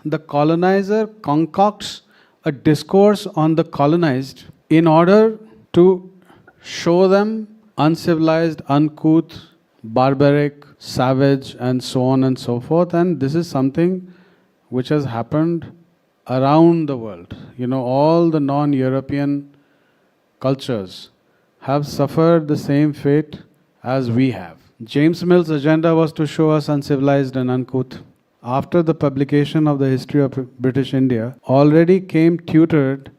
the colonizer concocts a discourse on the colonized in order to show them uncivilized, uncouth, barbaric, savage, and so on and so forth. And this is something which has happened around the world. You know, all the non-European cultures have suffered the same fate as we have. James Mill's agenda was to show us uncivilized and uncouth. After the publication of the history of British India, already came tutored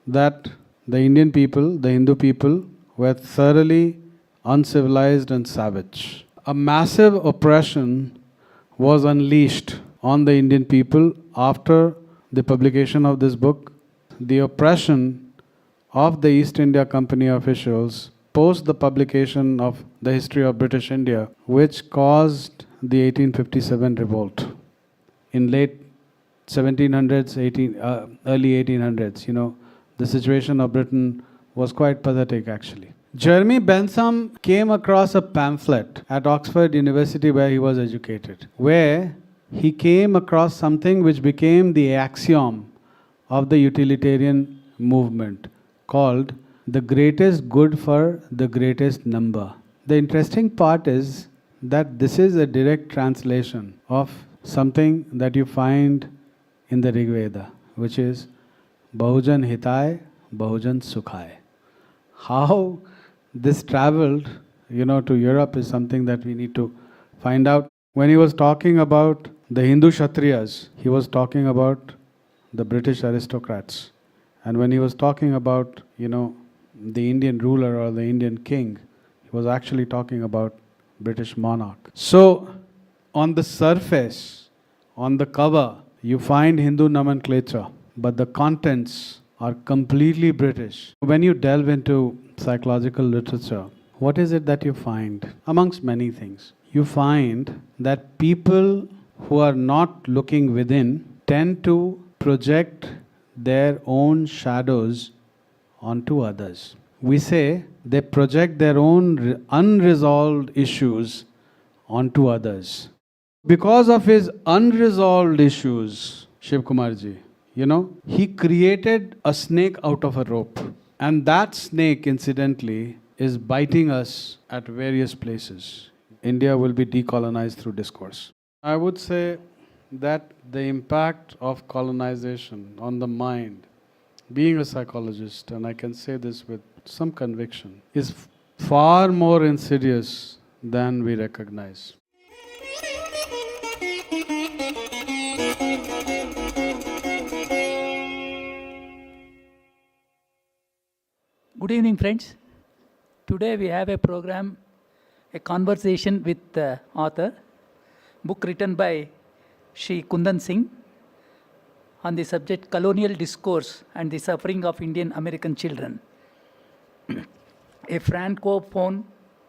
that the Indian people, the Hindu people, were thoroughly uncivilized and savage. A massive oppression was unleashed on the Indian people after the publication of this book. The oppression of the East India Company officials post the publication of the history of British India, which caused the 1857 revolt in late 1700s, early 1800s. You know, the situation of Britain was quite pathetic actually. Jeremy Bentham came across a pamphlet at Oxford University where he was educated, where he came across something which became the axiom of the utilitarian movement called the greatest good for the greatest number. The interesting part is that this is a direct translation of something that you find in the Rig Veda, which is Bahujan Hitai, Bahujan Sukhai. How this traveled, to Europe is something that we need to find out. When he was talking about the Hindu Kshatriyas, he was talking about the British aristocrats. And when he was talking about, the Indian ruler or the Indian king, he was actually talking about British monarch. So, on the surface, on the cover, you find Hindu nomenclature, but the contents are completely British. When you delve into psychological literature, what is it that you find? Amongst many things, you find that people who are not looking within tend to project their own shadows onto others. We say they project their own unresolved issues onto others. Because of his unresolved issues, Shivakumarji, he created a snake out of a rope. And that snake, incidentally, is biting us at various places. India will be decolonized through discourse. I would say that the impact of colonization on the mind, being a psychologist, and I can say this with some conviction, is far more insidious than we recognize. Good evening, friends. Today we have a program, a conversation with the author, book written by Shri Kundan Singh on the subject Colonial Discourse and the Suffering of Indian American Children. A Franco-Foucauldian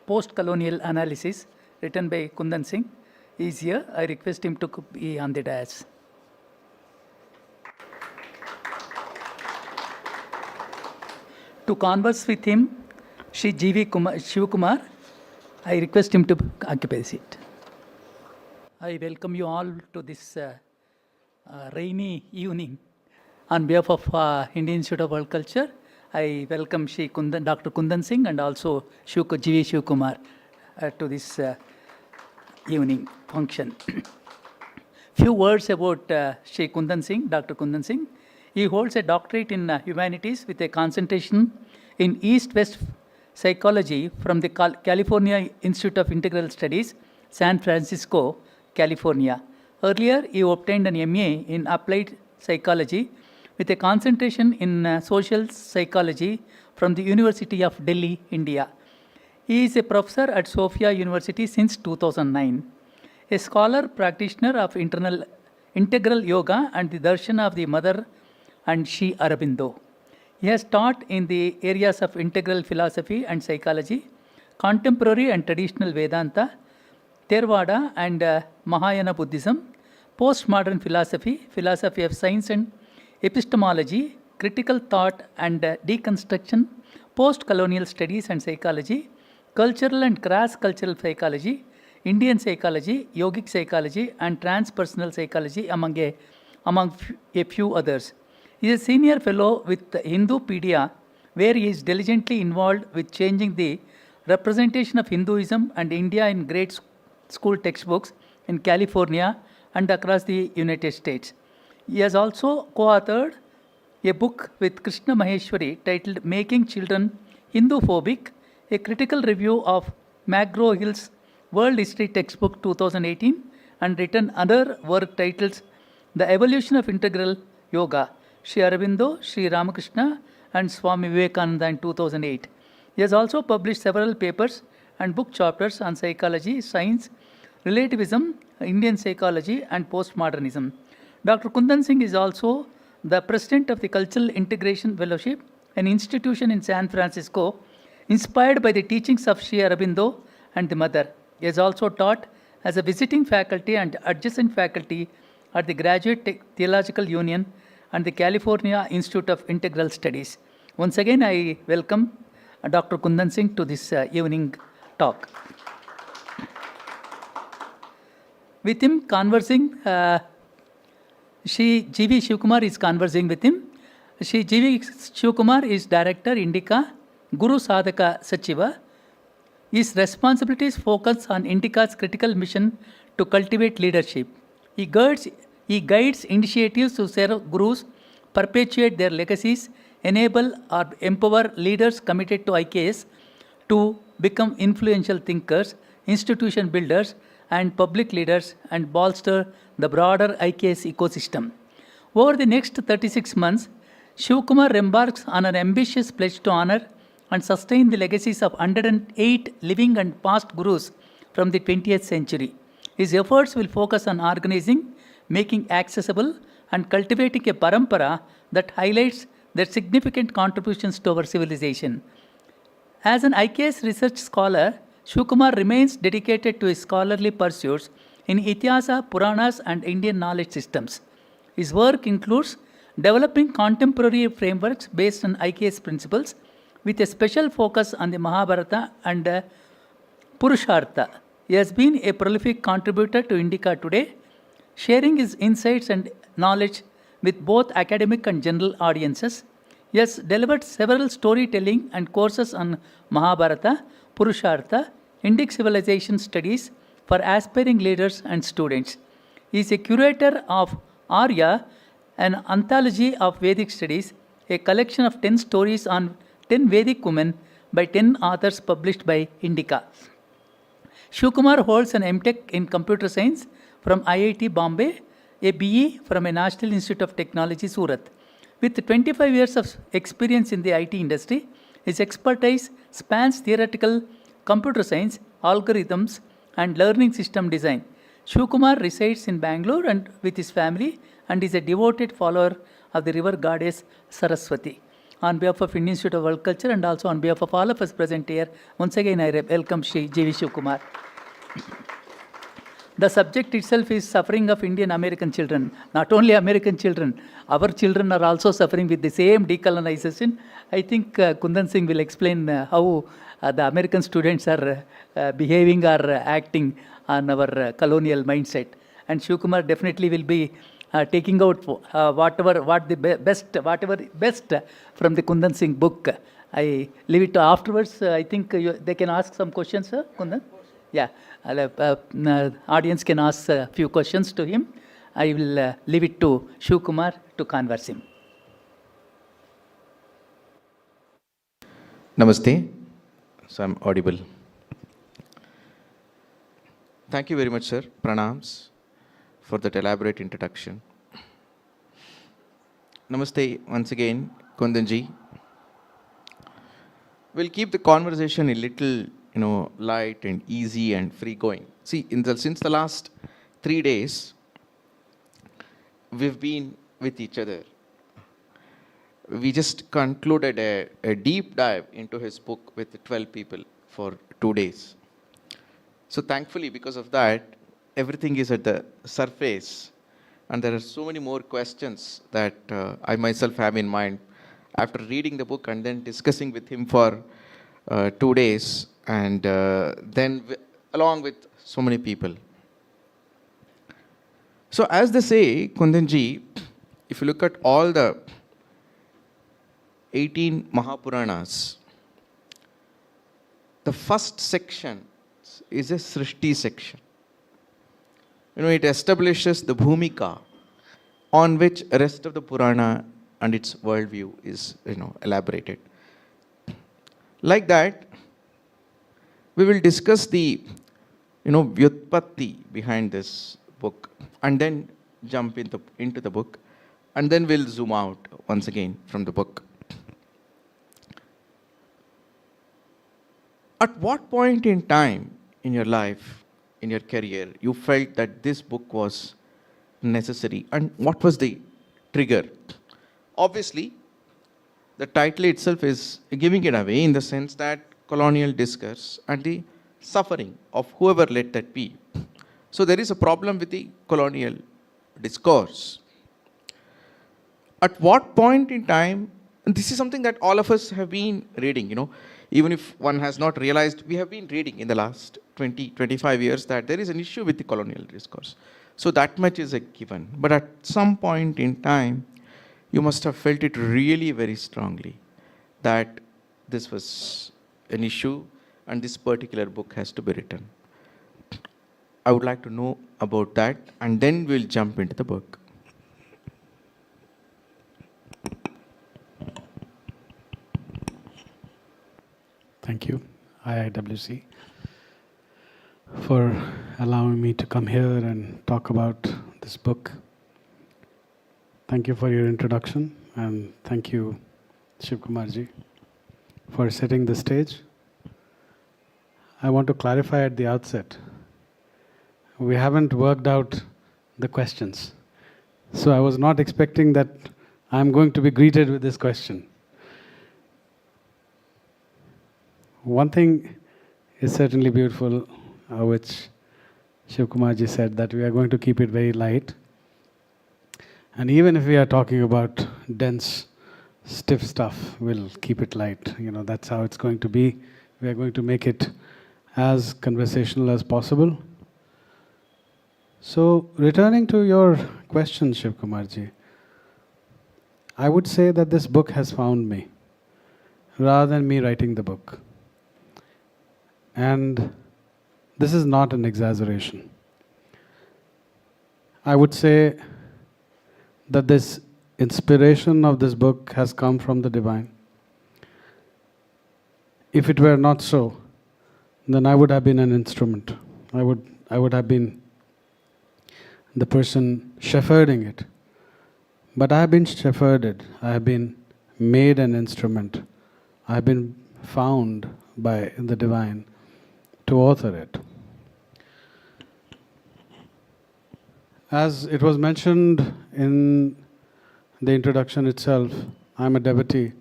post-colonial analysis written by Kundan Singh is here. I request him to be on the dais. To converse with him, Shri GV Shivakumar, I request him to occupy the seat. I welcome you all to this rainy evening. On behalf of Indian Institute of World Culture, I welcome Shri Dr. Kundan Singh and also GV Shivakumar to this evening function. Few words about Shri Kundan Singh, Dr. Kundan Singh. He holds a doctorate in humanities with a concentration in East-West psychology from the California Institute of Integral Studies, San Francisco, California. Earlier, he obtained an MA in applied psychology with a concentration in social psychology from the University of Delhi, India. He is a professor at Sophia University since 2009. A scholar practitioner of integral yoga and the darshan of the Mother and Sri Aurobindo. He has taught in the areas of integral philosophy and psychology, contemporary and traditional Vedanta, Theravada and Mahayana Buddhism, postmodern philosophy, philosophy of science and epistemology, critical thought and deconstruction, post-colonial studies and psychology, cultural and cross-cultural psychology, Indian psychology, yogic psychology and transpersonal psychology, among a among a few others. He is a senior fellow with Hindupedia, where he is diligently involved with changing the representation of Hinduism and India in grade school textbooks in California and across the United States. He has also co-authored a book with Krishna Maheshwari titled Making Children Hinduphobic, a critical review of McGraw Hill's World History Textbook 2018, and written other work titled The Evolution of Integral Yoga, Sri Aurobindo, Sri Ramakrishna, and Swami Vivekananda in 2008. He has also published several papers and book chapters on psychology, science, relativism, Indian psychology, and postmodernism. Dr. Kundan Singh is also the president of the Cultural Integration Fellowship, an institution in San Francisco inspired by the teachings of Sri Aurobindo and the Mother. He has also taught as a visiting faculty and adjunct faculty at the Graduate Theological Union and the California Institute of Integral Studies. Once again, I welcome Dr. Kundan Singh to this evening talk. With him conversing, Shri GV Shivakumar is conversing with him. Shri GV Shivakumar is Director, Indica, Guru Sadhaka Sachiva. His responsibilities focus on Indica's critical mission to cultivate leadership. He guides initiatives to serve gurus, perpetuate their legacies, enable or empower leaders committed to IKS to become influential thinkers, institution builders, and public leaders, and bolster the broader IKS ecosystem. Over the next 36 months, Shivakumar embarks on an ambitious pledge to honor and sustain the legacies of 108 living and past gurus from the 20th century. His efforts will focus on organizing, making accessible, and cultivating a parampara that highlights their significant contributions to our civilization. As an IKS research scholar, Shivakumar remains dedicated to his scholarly pursuits in Itihasa, Puranas, and Indian knowledge systems. His work includes developing contemporary frameworks based on IKS principles, with a special focus on the Mahabharata and Purushartha. He has been a prolific contributor to Indica Today, sharing his insights and knowledge with both academic and general audiences. He has delivered several storytelling and courses on Mahabharata, Purushartha, Indic civilization studies for aspiring leaders and students. He is a curator of Arya, an anthology of Vedic studies, a collection of 10 stories on 10 Vedic women by 10 authors published by Indica. Shivakumar holds an MTech in computer science from IIT Bombay, a BE from a National Institute of Technology, Surat. With 25 years of experience in the IT industry, his expertise spans theoretical computer science, algorithms, and learning system design. Shivakumar resides in Bangalore and with his family, and is a devoted follower of the river goddess Saraswati. On behalf of Indian Institute of World Culture and also on behalf of all of us present here, once again I welcome Shri GV Shivakumar. The subject itself is suffering of Indian American children. Not only American children, our children are also suffering with the same decolonization. I think Kundan Singh will explain how the American students are behaving or acting on our colonial mindset. And Shivakumar definitely will be taking out whatever best from the Kundan Singh book. I leave it to afterwards. I think they can ask some questions, sir, Kundan? Yeah, audience can ask a few questions to him. I will leave it to Shivakumar to converse him. Namaste. So I'm audible. Thank you very much, sir. Pranams for that elaborate introduction. Namaste once again, Kundanji. We'll keep the conversation a little, light and easy and free going. See, since the last 3 days, we've been with each other. We just concluded a deep dive into his book with 12 people for 2 days. So thankfully, because of that, everything is at the surface. And there are so many more questions that I myself have in mind after reading the book and then discussing with him for 2 days, and then along with so many people. So as they say, Kundanji, if you look at all the 18 Mahapuranas, the first section is a Srishti section. It establishes the Bhumika on which the rest of the Purana and its worldview is, elaborated. Like that, we will discuss the, Vyutpatti behind this book and then jump into the book, and then we'll zoom out once again from the book. At what point in time in your life, in your career, you felt that this book was necessary, and what was the trigger? Obviously, the title itself is giving it away in the sense that colonial discourse and the suffering of whoever let that be. So there is a problem with the colonial discourse. At what point in time, and this is something that all of us have been reading, even if one has not realized, we have been reading in the last 20, 25 years that there is an issue with the colonial discourse. So that much is a given. But at some point in time, you must have felt it really very strongly that this was an issue and this particular book has to be written. I would like to know about that, and then we'll jump into the book. Thank you, IIWC, for allowing me to come here and talk about this book. Thank you for your introduction, and thank you, Shivakumarji, for setting the stage. I want to clarify at the outset, we haven't worked out the questions. So I was not expecting that I'm going to be greeted with this question. One thing is certainly beautiful, which Shivakumarji said, that we are going to keep it very light. And even if we are talking about dense, stiff stuff, we'll keep it light. That's how it's going to be. We are going to make it as conversational as possible. So, returning to your question, Shivakumarji, I would say that this book has found me, rather than me writing the book. And this is not an exaggeration. I would say that this inspiration of this book has come from the divine. If it were not so, then I would have been an instrument. I would have been the person shepherding it. But I have been shepherded. I have been made an instrument. I have been found by the divine to author it. As it was mentioned in the introduction itself, I am a devotee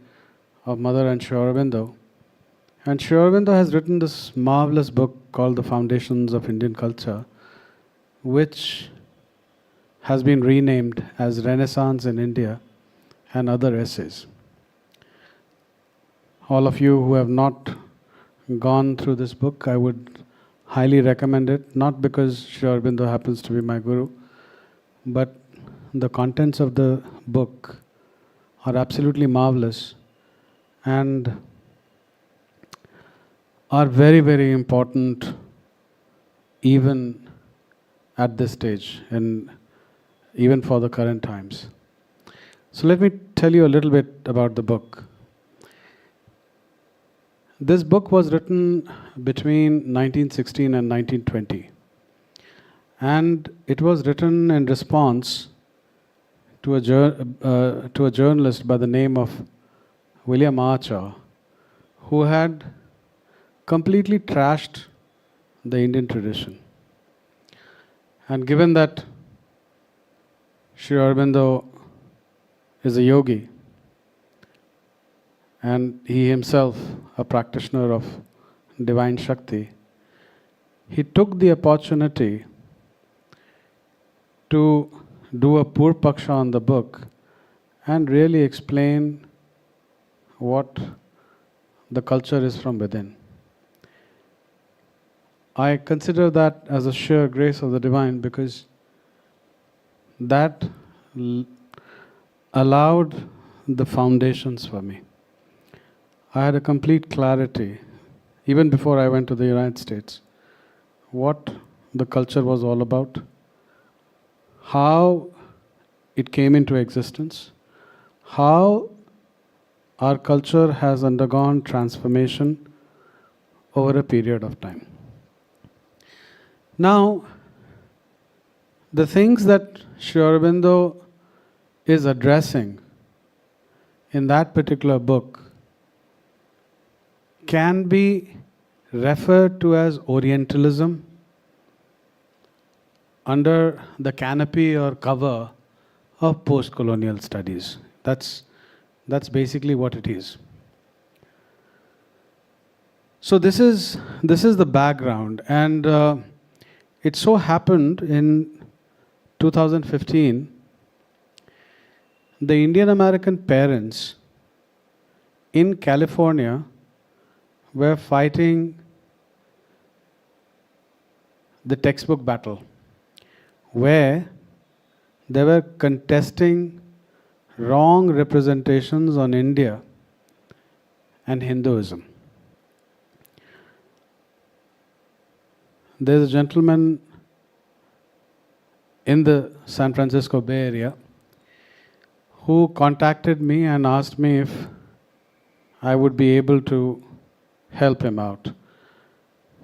of Mother and Sri Aurobindo. And Sri Aurobindo has written this marvelous book called The Foundations of Indian Culture, which has been renamed as Renaissance in India and other essays. All of you who have not gone through this book, I would highly recommend it, not because Sri Aurobindo happens to be my guru, but the contents of the book are absolutely marvelous and are very, very important even at this stage and even for the current times. So let me tell you a little bit about the book. This book was written between 1916 and 1920. And it was written in response to a journalist by the name of William Archer, who had completely trashed the Indian tradition. And given that Sri Aurobindo is a yogi, and he himself a practitioner of divine Shakti, he took the opportunity to do a Purpaksha on the book and really explain what the culture is from within. I consider that as a sheer grace of the divine, because that allowed the foundations for me. I had a complete clarity, even before I went to the United States, what the culture was all about, how it came into existence, how our culture has undergone transformation over a period of time. Now, the things that Sri Aurobindo is addressing in that particular book can be referred to as Orientalism under the canopy or cover of post-colonial studies. That's basically what it is. So this is the background, and it so happened in 2015, the Indian American parents in California were fighting the textbook battle, where they were contesting wrong representations on India and Hinduism. There's a gentleman in the San Francisco Bay Area who contacted me and asked me if I would be able to help him out.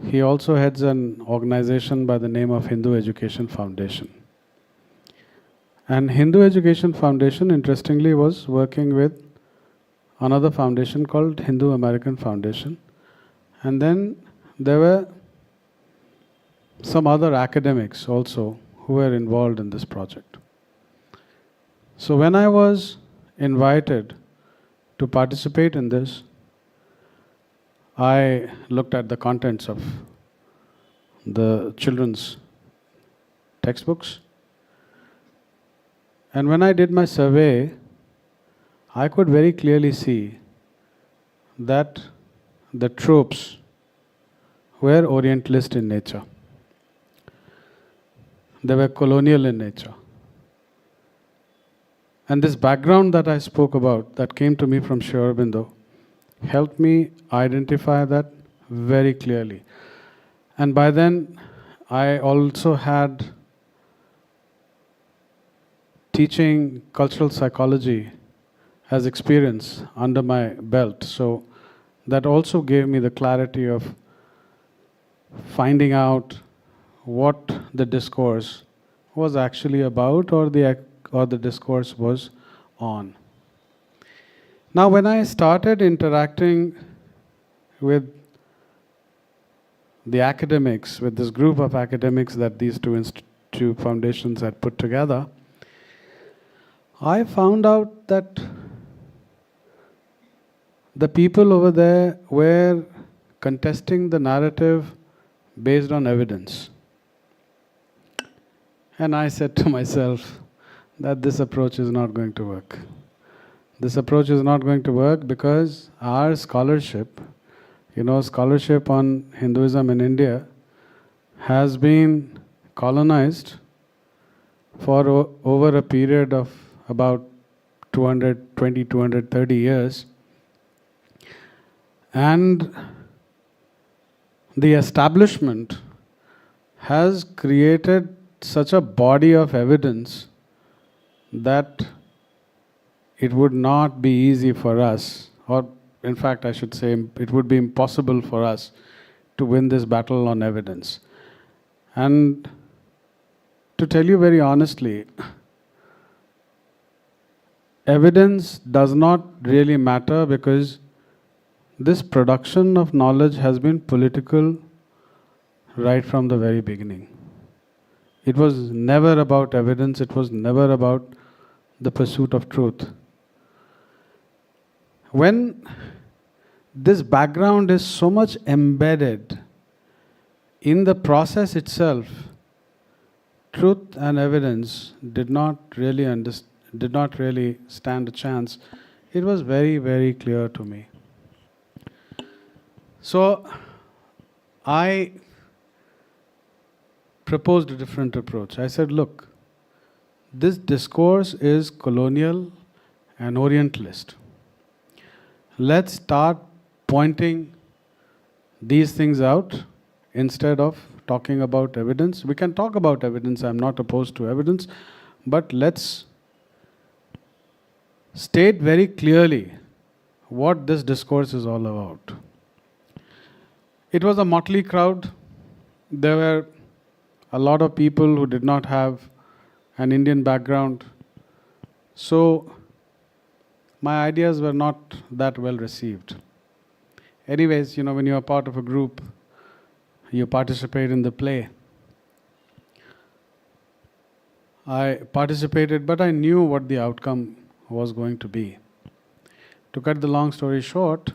He also heads an organization by the name of Hindu Education Foundation. And Hindu Education Foundation, interestingly, was working with another foundation called Hindu American Foundation. And then there were some other academics also who were involved in this project. So when I was invited to participate in this, I looked at the contents of the children's textbooks. And when I did my survey, I could very clearly see that the tropes were Orientalist in nature. They were colonial in nature. And this background that I spoke about, that came to me from Sri Aurobindo, helped me identify that very clearly. And by then, I also had teaching cultural psychology as experience under my belt. So that also gave me the clarity of finding out what the discourse was actually about, or the discourse was on. Now, when I started interacting with the academics, with this group of academics that these two foundations had put together, I found out that the people over there were contesting the narrative based on evidence. And I said to myself that this approach is not going to work. This approach is not going to work because our scholarship, scholarship on Hinduism in India has been colonized for over a period of about 220, 230 years. And the establishment has created such a body of evidence that it would not be easy for us, or in fact I should say it would be impossible for us to win this battle on evidence. And to tell you very honestly, evidence does not really matter, because this production of knowledge has been political right from the very beginning. It was never about evidence, it was never about the pursuit of truth. When this background is so much embedded in the process itself, truth and evidence did not really stand a chance. It was very, very clear to me. So I proposed a different approach. I said, look, this discourse is colonial, an Orientalist. Let's start pointing these things out instead of talking about evidence. We can talk about evidence, I'm not opposed to evidence, but let's state very clearly what this discourse is all about. It was a motley crowd. There were a lot of people who did not have an Indian background. So my ideas were not that well received. Anyways, when you are part of a group, you participate in the play. I participated, but I knew what the outcome was going to be. To cut the long story short,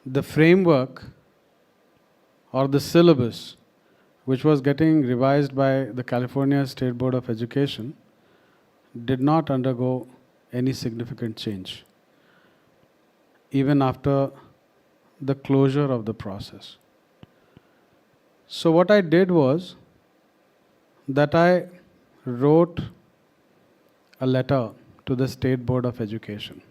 the framework or the syllabus, which was getting revised by the California State Board of Education, did not undergo any significant change, even after the closure of the process. So what I did was that I wrote a letter to the State Board of Education.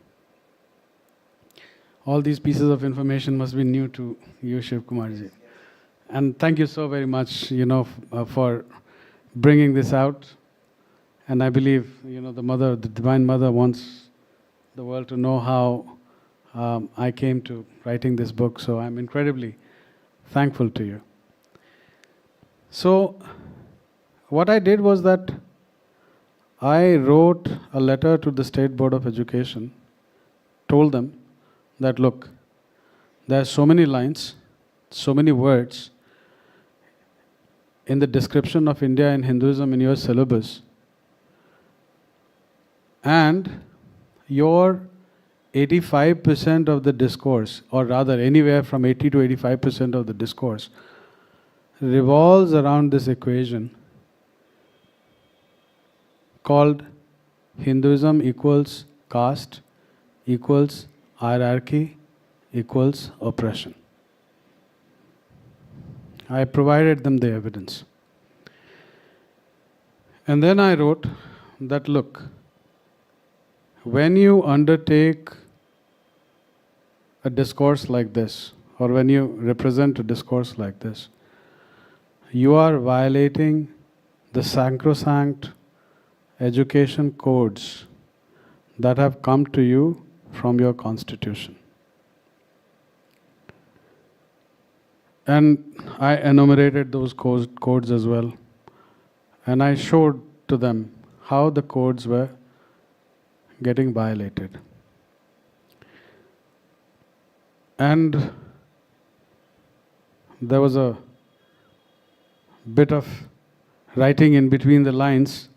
All these pieces of information must be new to you, Shivakumarji. And thank you so very much, for bringing this out. And I believe, the Divine Mother wants the world to know how I came to writing this book. So I'm incredibly thankful to you. So what I did was that I wrote a letter to the State Board of Education, told them that, look, there are so many lines, so many words in the description of India and Hinduism in your syllabus, and your 85% of the discourse, or rather anywhere from 80 to 85% of the discourse, revolves around this equation called Hinduism equals caste equals hierarchy equals oppression. I provided them the evidence. And then I wrote that, look, when you undertake a discourse like this, or when you represent a discourse like this, you are violating the sacrosanct education codes that have come to you from your constitution. And I enumerated those codes as well. And I showed to them how the codes were getting violated. And there was a bit of writing in between the lines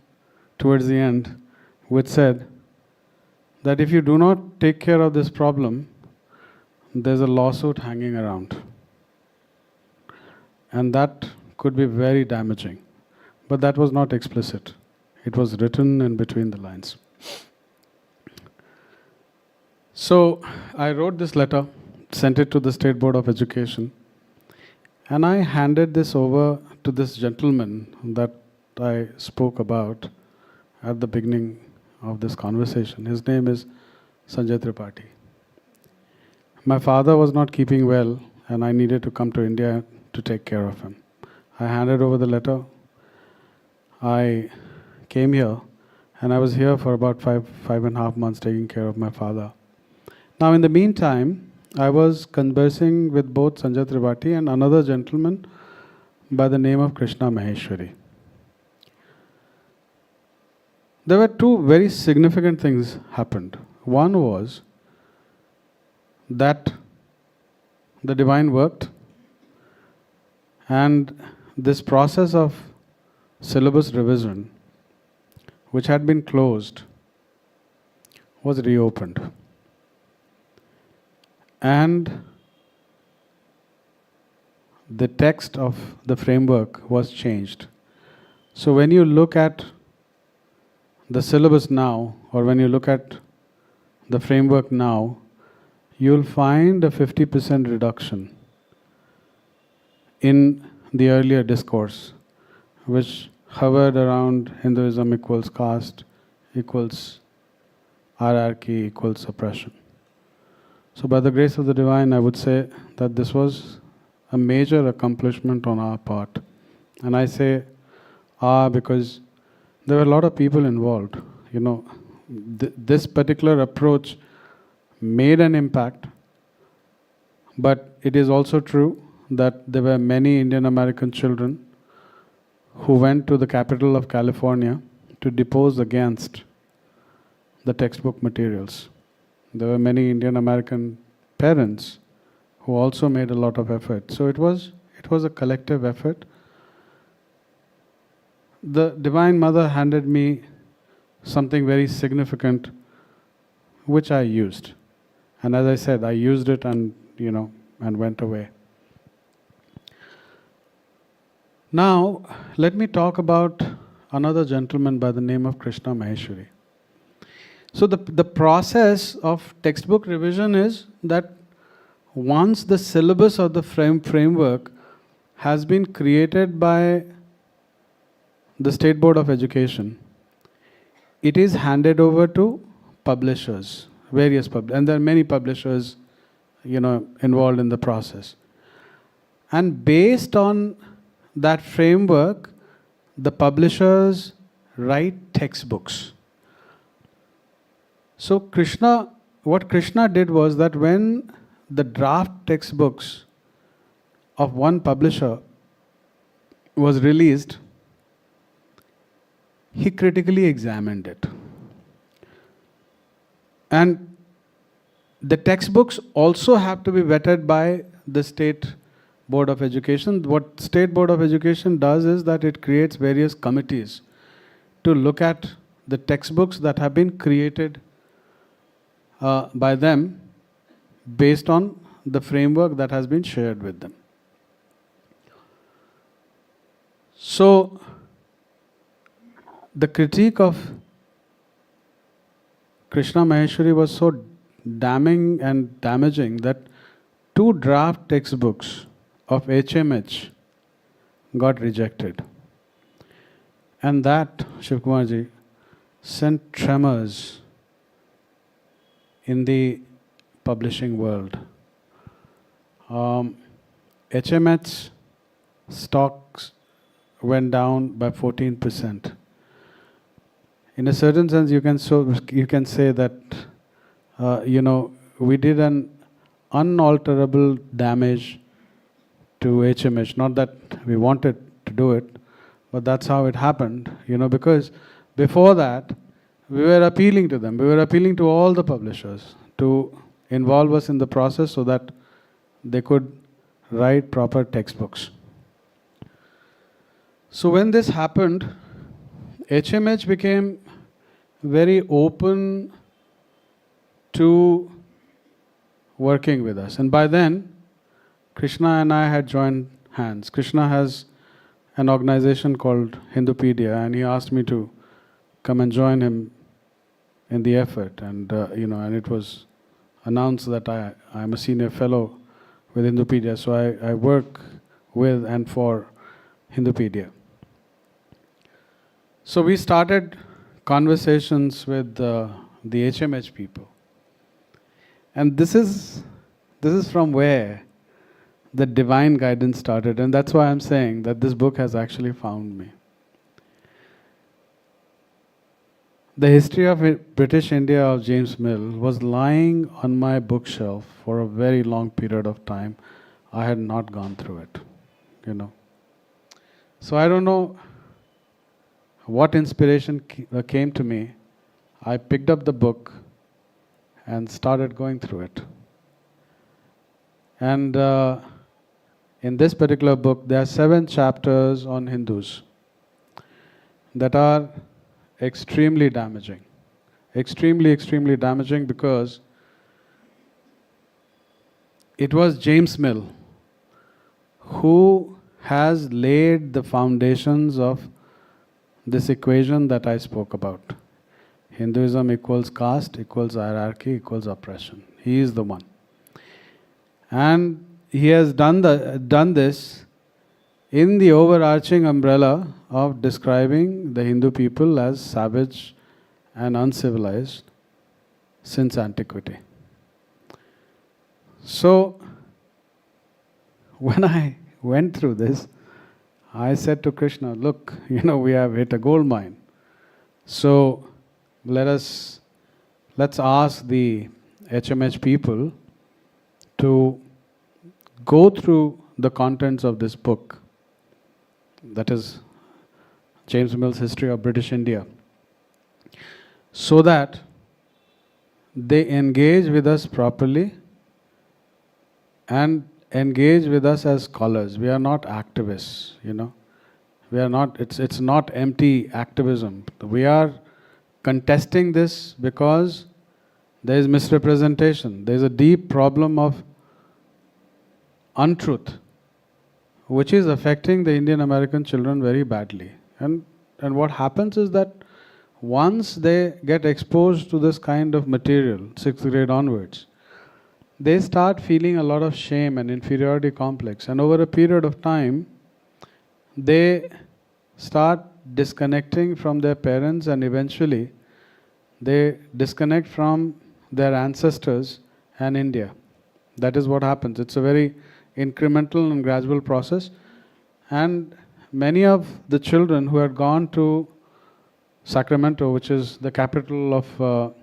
towards the end, which said that if you do not take care of this problem, there's a lawsuit hanging around. And that could be very damaging. But that was not explicit. It was written in between the lines. So I wrote this letter, sent it to the State Board of Education, and I handed this over to this gentleman that I spoke about at the beginning of this conversation. His name is Sanjay Tripathi. My father was not keeping well, and I needed to come to India to take care of him. I handed over the letter. I came here, and I was here for about five and a half months taking care of my father. Now, in the meantime, I was conversing with both Sanjay Tripathi and another gentleman by the name of Krishna Maheshwari. There were two very significant things happened. One was that the divine worked, and this process of syllabus revision, which had been closed, was reopened. And the text of the framework was changed. So when you look at the syllabus now, or when you look at the framework now, you'll find a 50% reduction in the earlier discourse, which hovered around Hinduism equals caste equals hierarchy equals oppression. So by the grace of the divine, I would say that this was a major accomplishment on our part. And I say because there were a lot of people involved. This particular approach made an impact, but it is also true that there were many Indian American children who went to the capital of California to depose against the textbook materials. There were many Indian American parents who also made a lot of effort. So it was a collective effort. The Divine Mother handed me something very significant, which I used. And as I said, I used it and went away. Now, let me talk about another gentleman by the name of Krishna Maheshwari. So the process of textbook revision is that once the syllabus or the framework has been created by the State Board of Education, it is handed over to publishers, and there are many publishers, involved in the process. And based on that framework, the publishers write textbooks. So what Krishna did was that when the draft textbooks of one publisher was released, he critically examined it. And the textbooks also have to be vetted by the State Board of Education. What State Board of Education does is that it creates various committees to look at the textbooks that have been created by them based on the framework that has been shared with them. So, the critique of Krishna Maheshwari was so damning and damaging that 2 draft textbooks of HMH got rejected. And that, Shivakumarji, sent tremors in the publishing world. HMH stocks went down by 14%. In a certain sense, you can say that we did an unalterable damage to HMH. Not that we wanted to do it, but that's how it happened. Because before that, we were appealing to them. We were appealing to all the publishers to involve us in the process so that they could write proper textbooks. So when this happened, HMH became very open to working with us. And by then, Krishna and I had joined hands. Krishna has an organization called Hindupedia, and he asked me to come and join him in the effort. And and it was announced that I am a senior fellow with Hindupedia, so I work with and for Hindupedia. So we started conversations with the HMH people. And this is from where the divine guidance started. And that's why I'm saying that this book has actually found me. The History of British India of James Mill was lying on my bookshelf for a very long period of time. I had not gone through it, So I don't know what inspiration came to me. I picked up the book and started going through it. And in this particular book, there are 7 chapters on Hindus that are extremely damaging. Extremely, extremely damaging because it was James Mill who has laid the foundations of this equation that I spoke about. Hinduism equals caste, equals hierarchy, equals oppression. He is the one. And he has done this in the overarching umbrella of describing the Hindu people as savage and uncivilized since antiquity. So, when I went through this, I said to Krishna, look, we have hit a gold mine. So, let's ask the HMH people to go through the contents of this book, that is James Mill's History of British India, so that they engage with us properly and engage with us as scholars. We are not activists, We are not, it's not empty activism. We are contesting this because there is misrepresentation. There is a deep problem of untruth, which is affecting the Indian American children very badly. And what happens is that once they get exposed to this kind of material, 6th grade onwards, they start feeling a lot of shame and inferiority complex. And over a period of time, they start disconnecting from their parents, and eventually they disconnect from their ancestors and India. That is what happens. It's a very incremental and gradual process. And many of the children who had gone to Sacramento, which is the capital of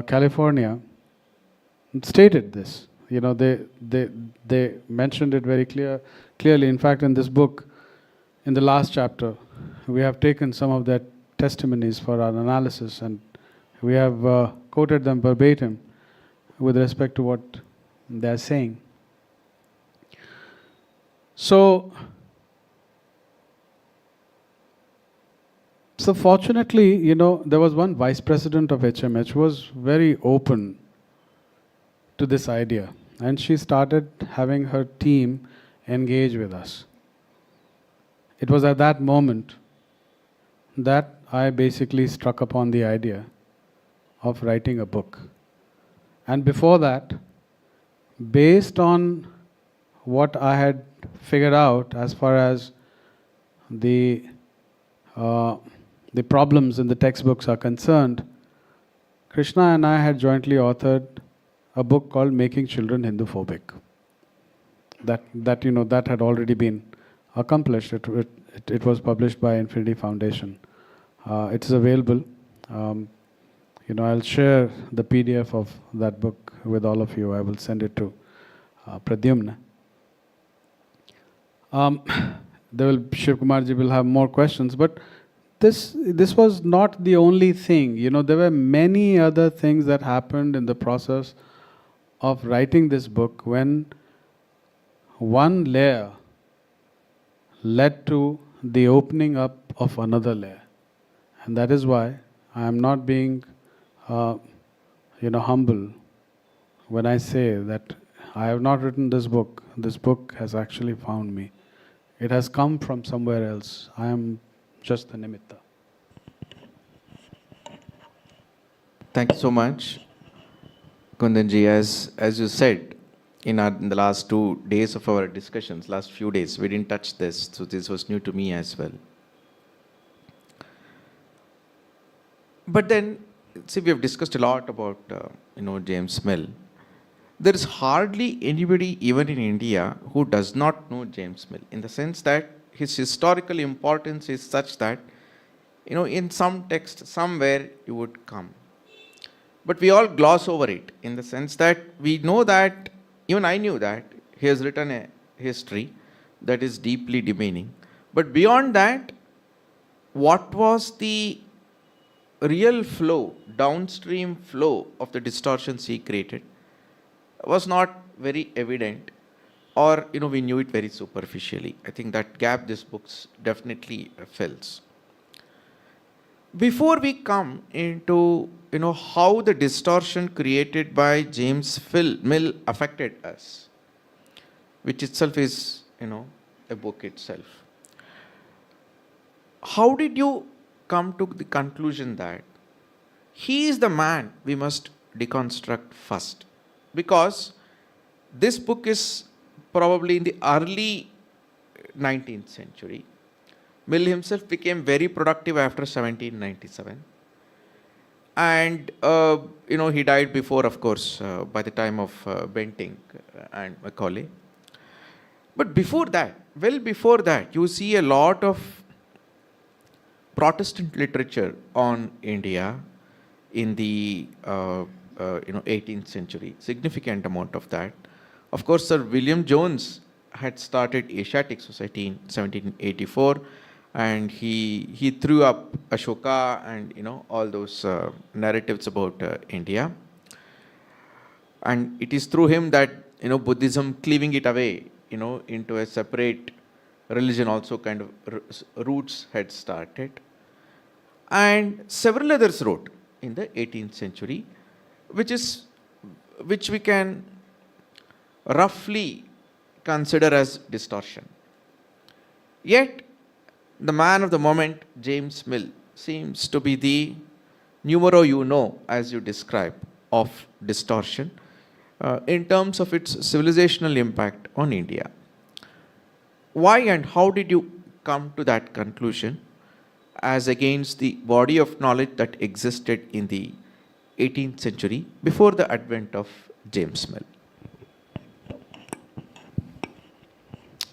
California, stated this. They mentioned it very clearly. In fact, in this book, in the last chapter, we have taken some of their testimonies for our analysis, and we have quoted them verbatim with respect to what they are saying. So fortunately, there was one vice president of HMH who was very open to this idea, and she started having her team engage with us. It was at that moment that I basically struck upon the idea of writing a book. And before that, based on what I had figured out as far as the problems in the textbooks are concerned, Krishna and I had jointly authored a book called Making Children Hinduphobic. That had already been accomplished. It was published by Infinity Foundation. It is available. I'll share the PDF of that book with all of you. I will send it to Pradyumna. Shivakumarji will have more questions, but this was not the only thing. There were many other things that happened in the process of writing this book, when one layer led to the opening up of another layer. And that is why I am not being humble when I say that I have not written this book. This book has actually found me. It has come from somewhere else. I am just the nimitta. Thank you so much, Kundanji. As you said, in the last 2 days of our discussions, last few days, we didn't touch this, so this was new to me as well. But then, see, we have discussed a lot about, James Mill. There is hardly anybody, even in India, who does not know James Mill, in the sense that his historical importance is such that, in some text, somewhere you would come. But we all gloss over it, in the sense that we know that, even I knew that, he has written a history that is deeply demeaning. But beyond that, what was the real flow, downstream flow of the distortions he created was not very evident, or we knew it very superficially. I think that gap this book definitely fills. Before we come into how the distortion created by James Mill affected us, which itself is a book itself, how did you come to the conclusion that he is the man we must deconstruct first? Because this book is probably in the early 19th century. Mill himself became very productive after 1797. And, he died before, of course, by the time of Bentinck and Macaulay. But before that, well before that, you see a lot of Protestant literature on India in the 18th century, significant amount of that. Of course, Sir William Jones had started Asiatic Society in 1784, and he threw up Ashoka and all those narratives about India. And it is through him that Buddhism, cleaving it away into a separate religion, also kind of roots had started. And several others wrote in the 18th century, which we can roughly consider as distortion. Yet, the man of the moment, James Mill, seems to be the numero uno, as you describe, of distortion in terms of its civilizational impact on India. Why and how did you come to that conclusion as against the body of knowledge that existed in the 18th century before the advent of James Mill?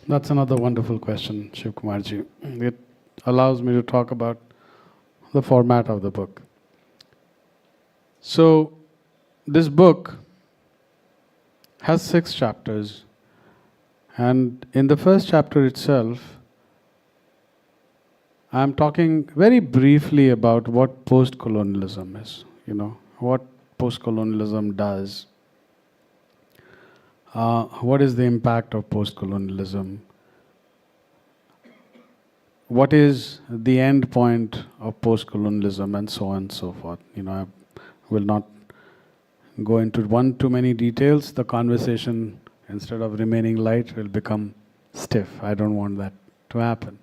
That's another wonderful question, Shivakumarji. It allows me to talk about the format of the book. So, this book has 6 chapters, and in the first chapter itself, I'm talking very briefly about what post-colonialism is, what post-colonialism does. What is the impact of post-colonialism? What is the end point of post-colonialism, and so on and so forth. I will not go into too many details. The conversation, instead of remaining light, will become stiff. I don't want that to happen.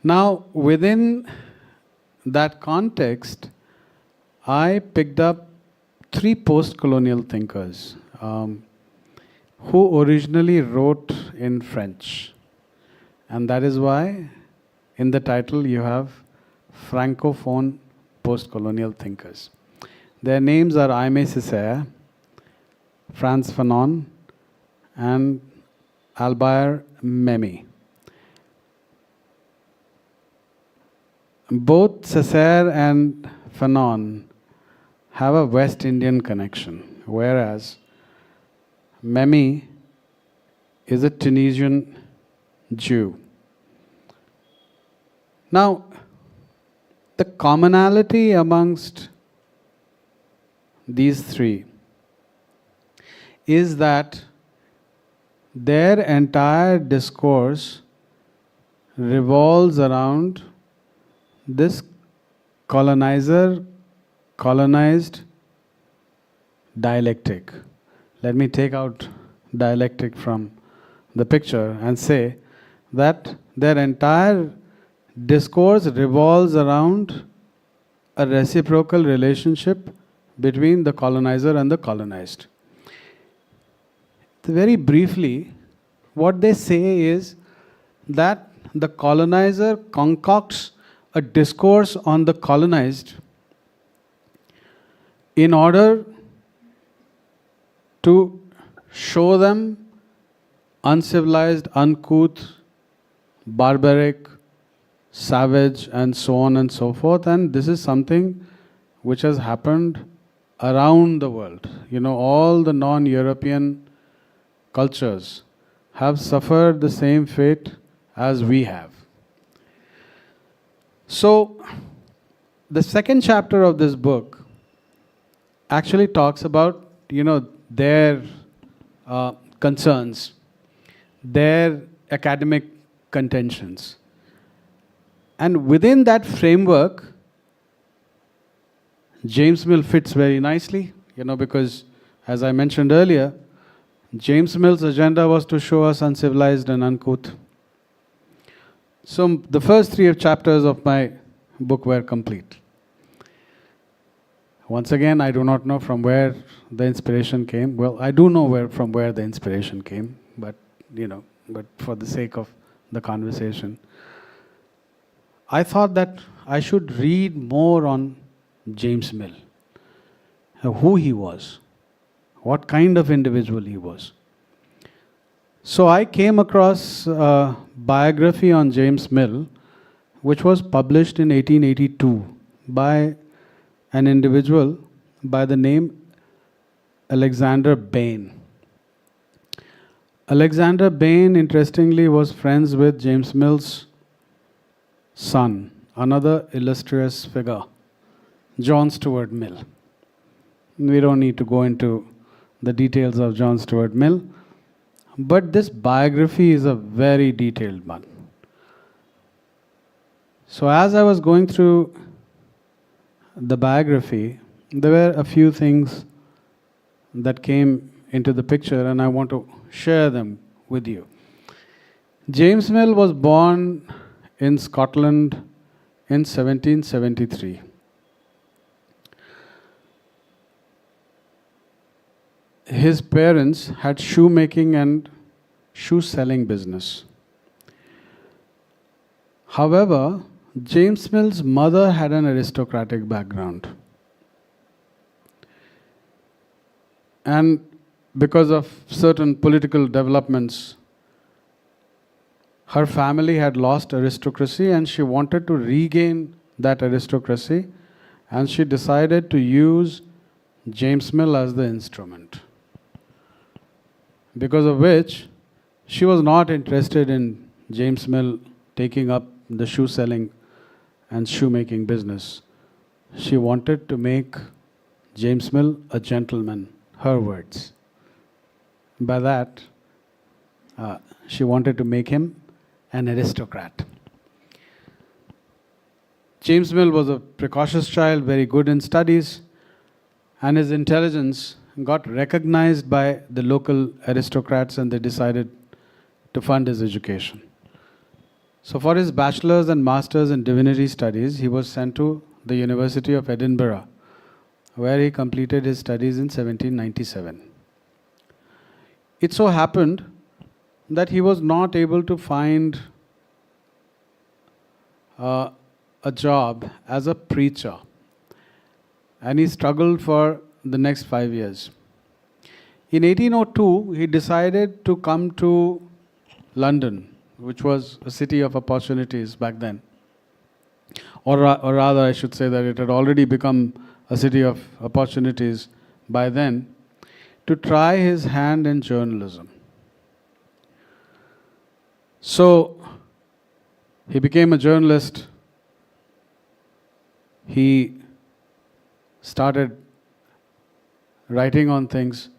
Now, within that context, I picked up 3 post-colonial thinkers who originally wrote in French. And that is why in the title you have Francophone post-colonial thinkers. Their names are Aimé Césaire, Frantz Fanon, and Albert Memmi. Both Césaire and Fanon have a West Indian connection, whereas Memmi is a Tunisian Jew. Now, the commonality amongst these 3 is that their entire discourse revolves around this colonizer-colonized dialectic. Let me take out dialectic from the picture and say that their entire discourse revolves around a reciprocal relationship between the colonizer and the colonized. Very briefly, what they say is that the colonizer concocts a discourse on the colonized in order to show them uncivilized, uncouth, barbaric, savage, and so on and so forth. And this is something which has happened around the world. All the non-European cultures have suffered the same fate as we have. So, the second chapter of this book actually talks about, their concerns, their academic contentions. And within that framework, James Mill fits very nicely, because as I mentioned earlier, James Mill's agenda was to show us uncivilized and uncouth. So the first 3 chapters of my book were complete. Once again, I do not know from where the inspiration came. Well, I do know from where the inspiration came, but for the sake of the conversation, I thought that I should read more on James Mill, who he was, what kind of individual he was. So I came across a biography on James Mill, which was published in 1882 by an individual by the name Alexander Bain. Alexander Bain, interestingly, was friends with James Mill's son, another illustrious figure, John Stuart Mill. We don't need to go into the details of John Stuart Mill, but this biography is a very detailed one. So as I was going through the biography, there were a few things that came into the picture, and I want to share them with you. James Mill was born in Scotland in 1773. His parents had shoemaking and shoe selling business. However, James Mill's mother had an aristocratic background. And because of certain political developments, her family had lost aristocracy and she wanted to regain that aristocracy, and she decided to use James Mill as the instrument. Because of which, she was not interested in James Mill taking up the shoe selling and shoemaking business. She wanted to make James Mill a gentleman, her words. By that, she wanted to make him an aristocrat. James Mill was a precocious child, very good in studies, and his intelligence got recognized by the local aristocrats, and they decided to fund his education. So for his bachelor's and master's in divinity studies, he was sent to the University of Edinburgh, where he completed his studies in 1797. It so happened that he was not able to find a job as a preacher, and he struggled for the next 5 years. In 1802, he decided to come to London, which was a city of opportunities back then. Or rather, I should say that it had already become a city of opportunities by then, to try his hand in journalism. So, he became a journalist. He started writing on things.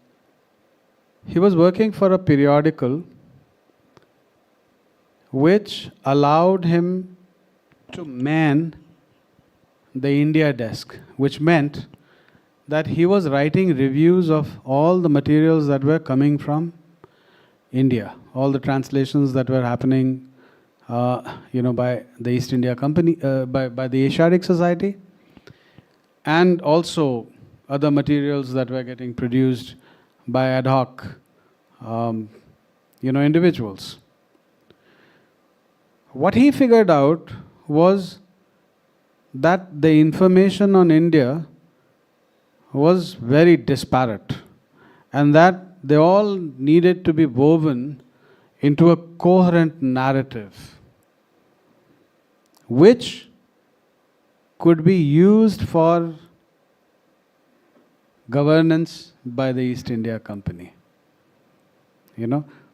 He was working for a periodical which allowed him to man the India desk, which meant that he was writing reviews of all the materials that were coming from India, all the translations that were happening by the East India Company, by the Asiatic Society, and also other materials that were getting produced by ad hoc individuals. What he figured out was that the information on India was very disparate, and that they all needed to be woven into a coherent narrative which could be used for governance by the East India Company.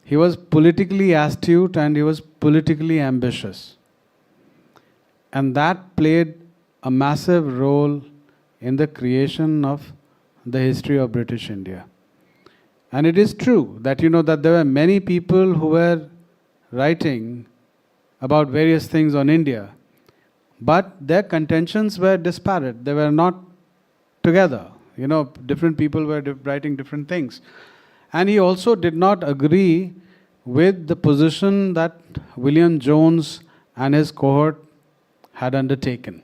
He was politically astute and he was politically ambitious. And that played a massive role in the creation of the history of British India. And it is true that that there were many people who were writing about various things on India, but their contentions were disparate. They were not together. Different people were writing different things. And he also did not agree with the position that William Jones and his cohort had undertaken.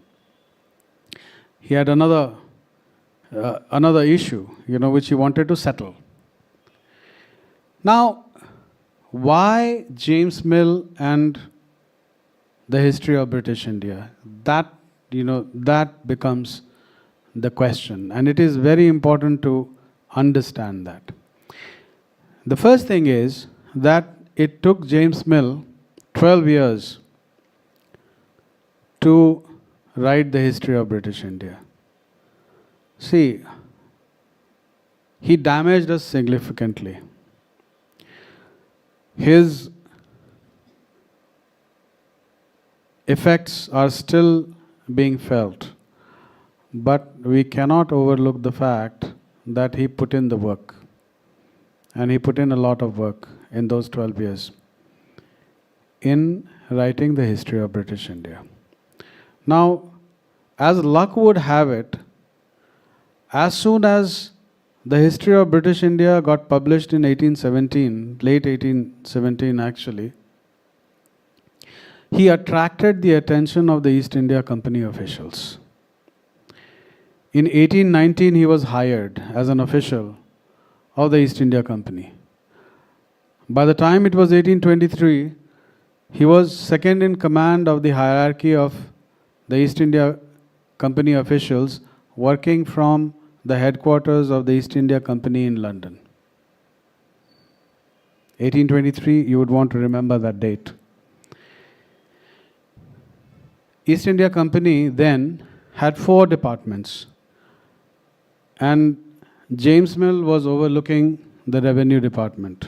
He had another issue, which he wanted to settle. Now, why James Mill and the history of British India? That that becomes the question. And it is very important to understand that. The first thing is that it took James Mill 12 years to write the history of British India. See, he damaged us significantly. His effects are still being felt, but we cannot overlook the fact that he put in the work. And he put in a lot of work in those 12 years in writing the history of British India. Now, as luck would have it, as soon as the history of British India got published in 1817, late 1817 actually, he attracted the attention of the East India Company officials. In 1819, he was hired as an official of the East India Company. By the time it was 1823, he was second in command of the hierarchy of the East India Company officials working from the headquarters of the East India Company in London. 1823, you would want to remember that date. East India Company then had 4 departments, and James Mill was overlooking the revenue department.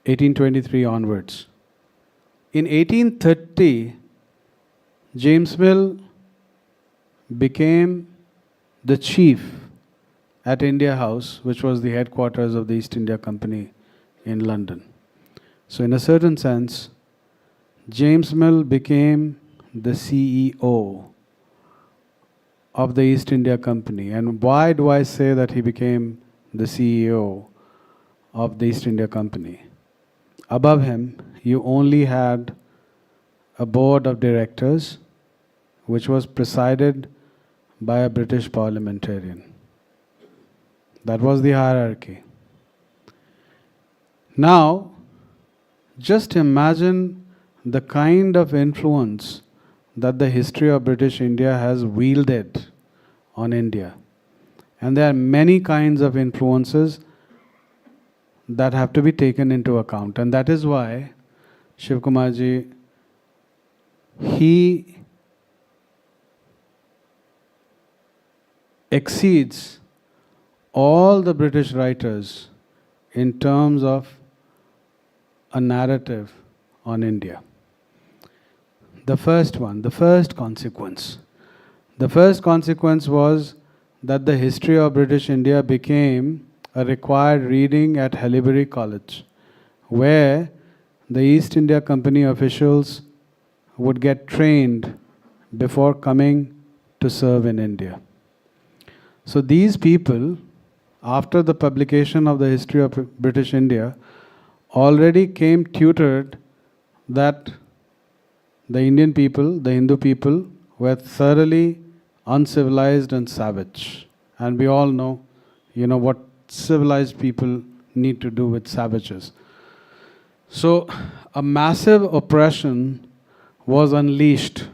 1823 onwards. In 1830, James Mill became the chief at India House, which was the headquarters of the East India Company in London. So in a certain sense, James Mill became the CEO of the East India Company. And why do I say that he became the CEO of the East India Company? Above him, you only had a board of directors, which was presided by a British parliamentarian. That was the hierarchy. Now, just imagine the kind of influence that the history of British India has wielded on India. And there are many kinds of influences that have to be taken into account. And that is why Shivakumarji, he exceeds all the British writers in terms of a narrative on India. The first consequence. The first consequence was that the history of British India became a required reading at Haileybury College, where the East India Company officials would get trained before coming to serve in India. So these people, after the publication of the history of British India, already came tutored that the Indian people, the Hindu people, were thoroughly uncivilized and savage. And we all know, what civilized people need to do with savages. So a massive oppression was unleashed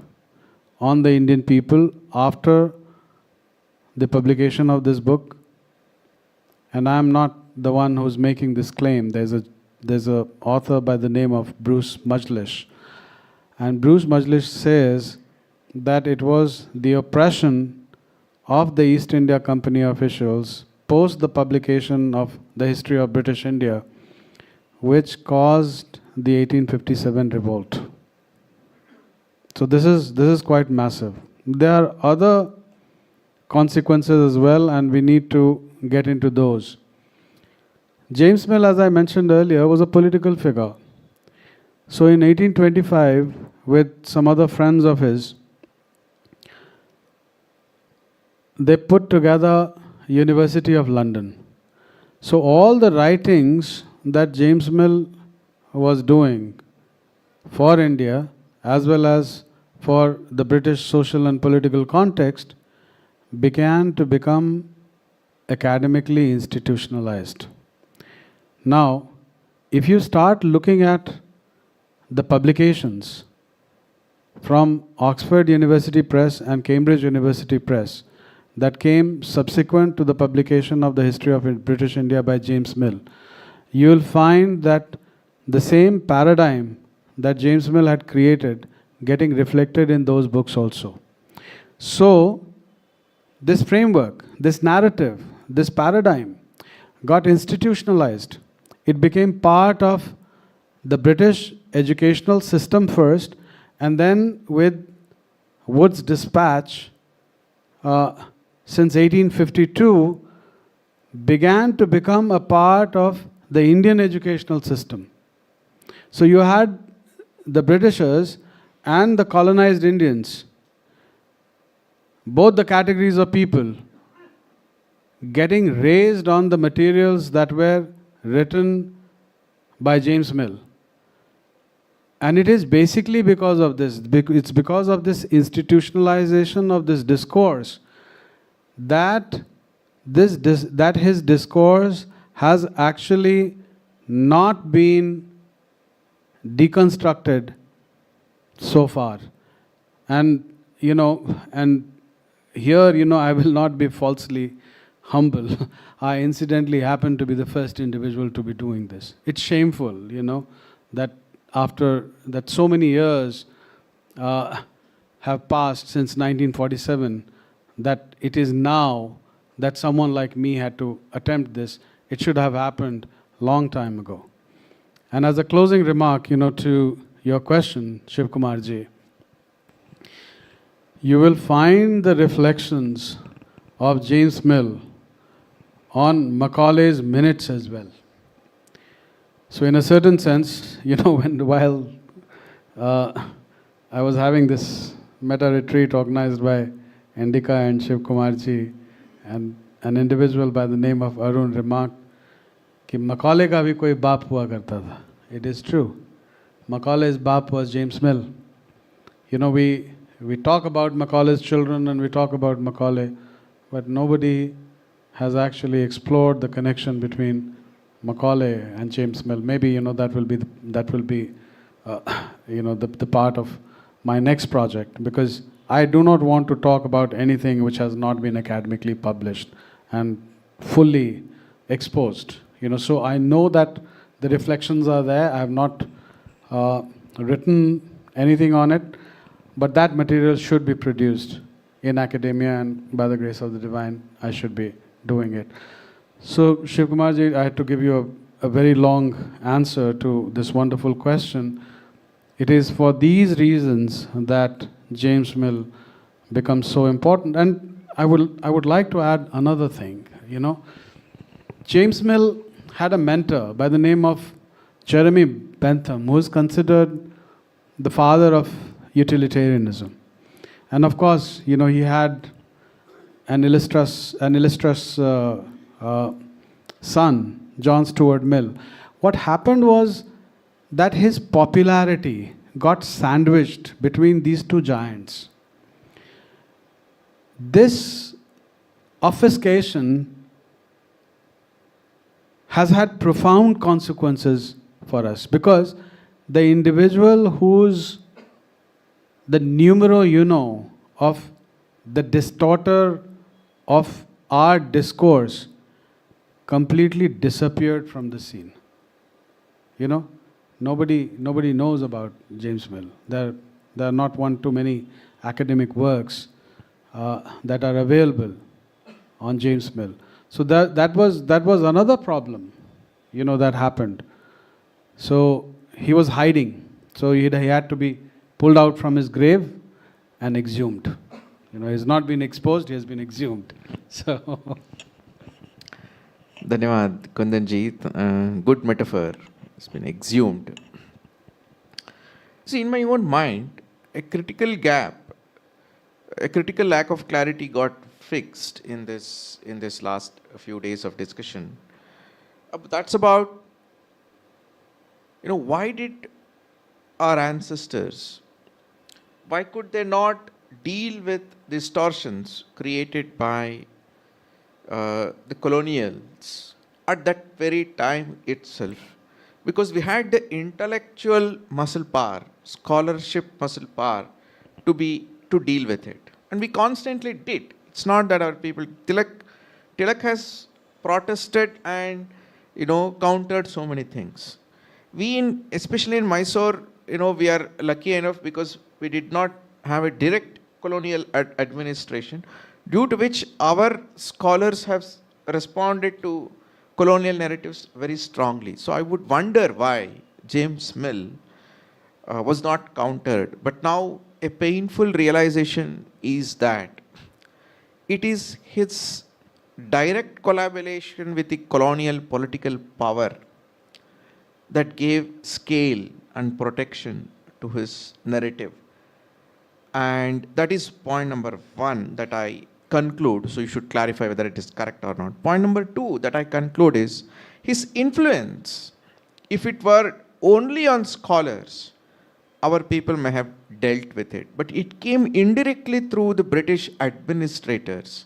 on the Indian people after the publication of this book. And I'm not the one who's making this claim. There's a author by the name of Bruce Mudlish. And Bruce Mudlish says that it was the oppression of the East India Company officials post the publication of the history of British India, which caused the 1857 revolt. So this is quite massive. There are other consequences as well, and we need to get into those. James Mill, as I mentioned earlier, was a political figure. So in 1825, with some other friends of his, they put together University of London. So all the writings that James Mill was doing for India, as well as for the British social and political context, began to become academically institutionalized. Now, if you start looking at the publications from Oxford University Press and Cambridge University Press that came subsequent to the publication of the History of British India by James Mill, you will find that the same paradigm that James Mill had created getting reflected in those books also. So, this framework, this narrative, this paradigm got institutionalized. It became part of the British educational system first, and then with Wood's dispatch, since 1852, began to become a part of the Indian educational system. So you had the Britishers and the colonized Indians, both the categories of people, getting raised on the materials that were written by James Mill. And it is basically because of this, it's because of this institutionalization of this discourse that his discourse has actually not been deconstructed so far. And, and here, I will not be falsely humble. I incidentally happen to be the first individual to be doing this. It's shameful, that after that so many years have passed since 1947, that it is now that someone like me had to attempt this. It should have happened long time ago. And as a closing remark, to your question, Shivakumar ji, you will find the reflections of James Mill on Macaulay's Minutes as well. So in a certain sense, while I was having this meta retreat organized by Indika and Shivakumar ji, and an individual by the name of Arun remarked कि Macaulay का भी कोई बाप हुआ करता था. It is true. Macaulay's बाप was James Mill. We talk about Macaulay's children and we talk about Macaulay, but nobody has actually explored the connection between Macaulay and James Mill. Maybe that will be the part of my next project, because I do not want to talk about anything which has not been academically published and fully exposed. So I know that the reflections are there. I have not written anything on it, but that material should be produced in academia, and by the grace of the divine, I should be doing it. So Shivakumar ji, I had to give you a very long answer to this wonderful question. It is for these reasons that James Mill becomes so important. And I would like to add another thing. James Mill had a mentor by the name of Jeremy Bentham, who is considered the father of utilitarianism. And of course, he had an illustrious son, John Stuart Mill. What happened was that his popularity got sandwiched between these two giants. This obfuscation has had profound consequences for us, because the individual who's the numero uno of the distorter of our discourse completely disappeared from the scene. Nobody knows about James Mill. There are not one too many academic works that are available on James Mill. So that was another problem, that happened. So he was hiding. So he had to be pulled out from his grave and exhumed. He's not been exposed, he has been exhumed. So Dhanyavad, Kundan ji. Good metaphor. It's been exhumed. See, in my own mind, a critical lack of clarity got fixed in this last few days of discussion. That's about, why did our ancestors, why could they not deal with distortions created by the colonials at that very time itself? Because we had the intellectual muscle power, scholarship muscle power to deal with it. And we constantly did. It's not that our people, Tilak has protested and, countered so many things. Especially in Mysore, we are lucky enough because we did not have a direct colonial administration, due to which our scholars have responded to colonial narratives very strongly. So I would wonder why James Mill was not countered. But now a painful realization is that it is his direct collaboration with the colonial political power that gave scale and protection to his narrative. And that is point number one that I conclude. So you should clarify whether it is correct or not. Point number two that I conclude is his influence. If it were only on scholars, our people may have dealt with it. But it came indirectly through the British administrators.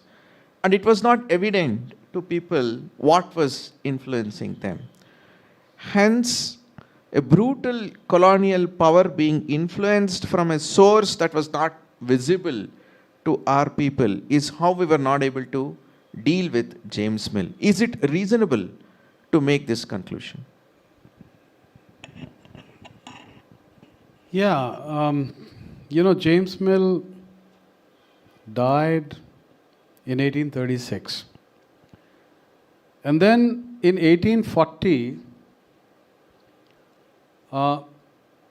And it was not evident to people what was influencing them. Hence, a brutal colonial power being influenced from a source that was not visible to our people is how we were not able to deal with James Mill. Is it reasonable to make this conclusion? Yeah, James Mill died in 1836. And then in 1840,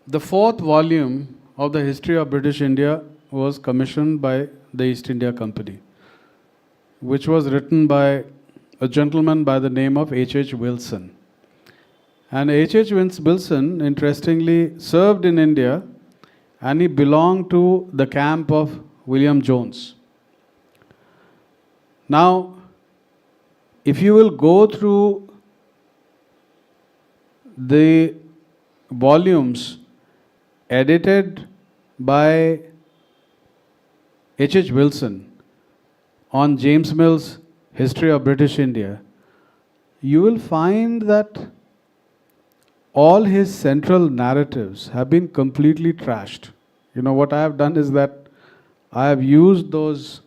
the fourth volume of the history of British India was commissioned by the East India Company, which was written by a gentleman by the name of H.H. Wilson. And H.H. Wilson, interestingly, served in India, and he belonged to the camp of William Jones. Now, if you will go through the volumes edited by H.H. Wilson on James Mill's History of British India, you will find that all his central narratives have been completely trashed. What I have done is that I have used those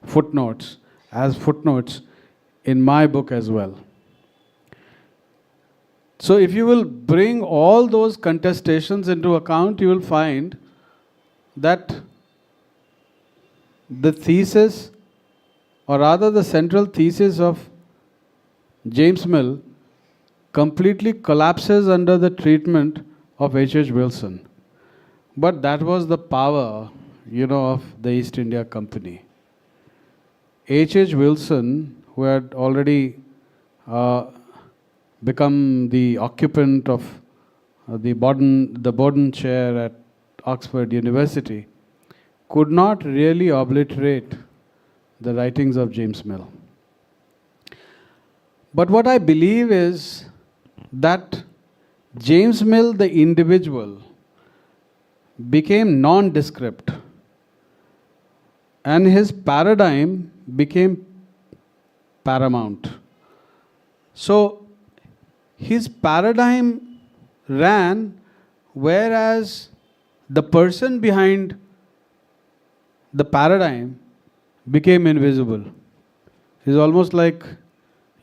footnotes as footnotes in my book as well. So if you will bring all those contestations into account, you will find that the thesis, or rather the central thesis of James Mill, completely collapses under the treatment of H.H. Wilson. But that was the power, of the East India Company. H.H. Wilson, who had already become the occupant of the Bowden chair at Oxford University, could not really obliterate the writings of James Mill. But what I believe is that James Mill, the individual, became nondescript, and his paradigm became paramount. So his paradigm ran, whereas the person behind the paradigm became invisible. It's almost like,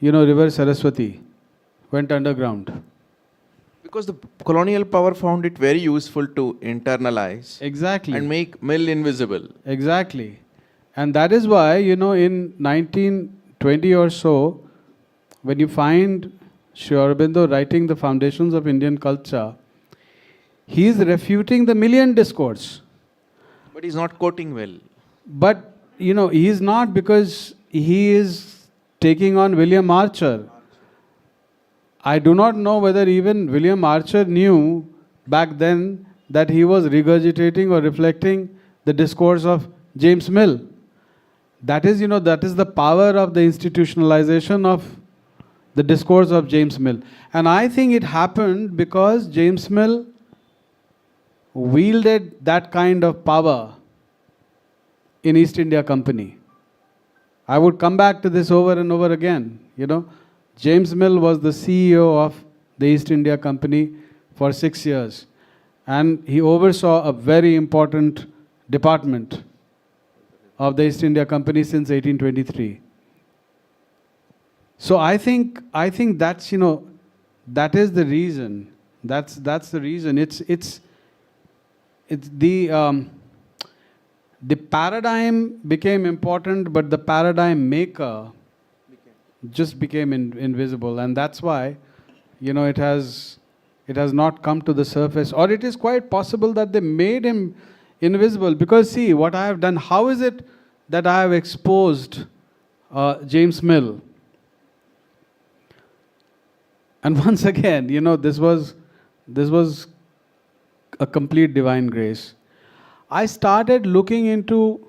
River Saraswati went underground. Because the colonial power found it very useful to internalize. Exactly. And make Mill invisible. Exactly. And that is why, in 1920 or so, when you find Sri Aurobindo writing the foundations of Indian culture, he is refuting the Millian discourse. But he's not quoting Mill. But, he is not, because he is taking on William Archer. I do not know whether even William Archer knew back then that he was regurgitating or reflecting the discourse of James Mill. That is, that is the power of the institutionalization of the discourse of James Mill. And I think it happened because James Mill wielded that kind of power in East India Company. I would come back to this over and over again. James Mill was the CEO of the East India Company for 6 years. And he oversaw a very important department of the East India Company since 1823. So I think that's, that is the reason. That's the reason. It's the paradigm became important, but the paradigm maker just became invisible, and that's why, it has not come to the surface, or it is quite possible that they made him invisible. Because see what I have done. How is it that I have exposed James Mill? And once again, this was a complete divine grace. I started looking into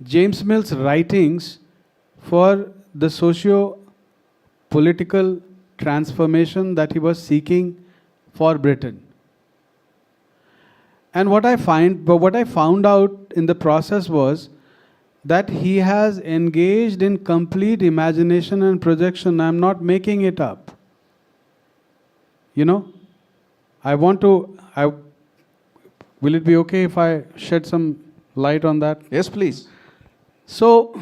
James Mill's writings for the socio-political transformation that he was seeking for Britain. And what I found out in the process was that he has engaged in complete imagination and projection. I'm not making it up. Will it be okay if I shed some light on that? Yes, please. So,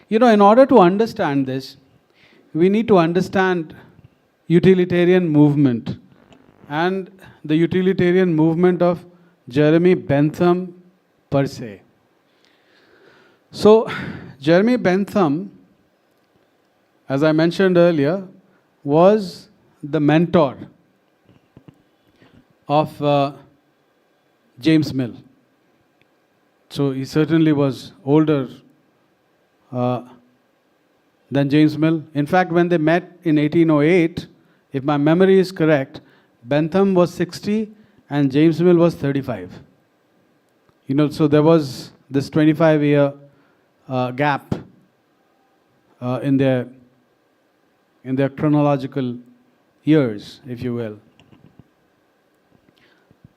in order to understand this, we need to understand utilitarian movement and the utilitarian movement of Jeremy Bentham per se. So, Jeremy Bentham, as I mentioned earlier, was the mentor of James Mill. So he certainly was older than James Mill. In fact, when they met in 1808, if my memory is correct, Bentham was 60 and James Mill was 35. So there was this 25-year gap in their chronological years, if you will.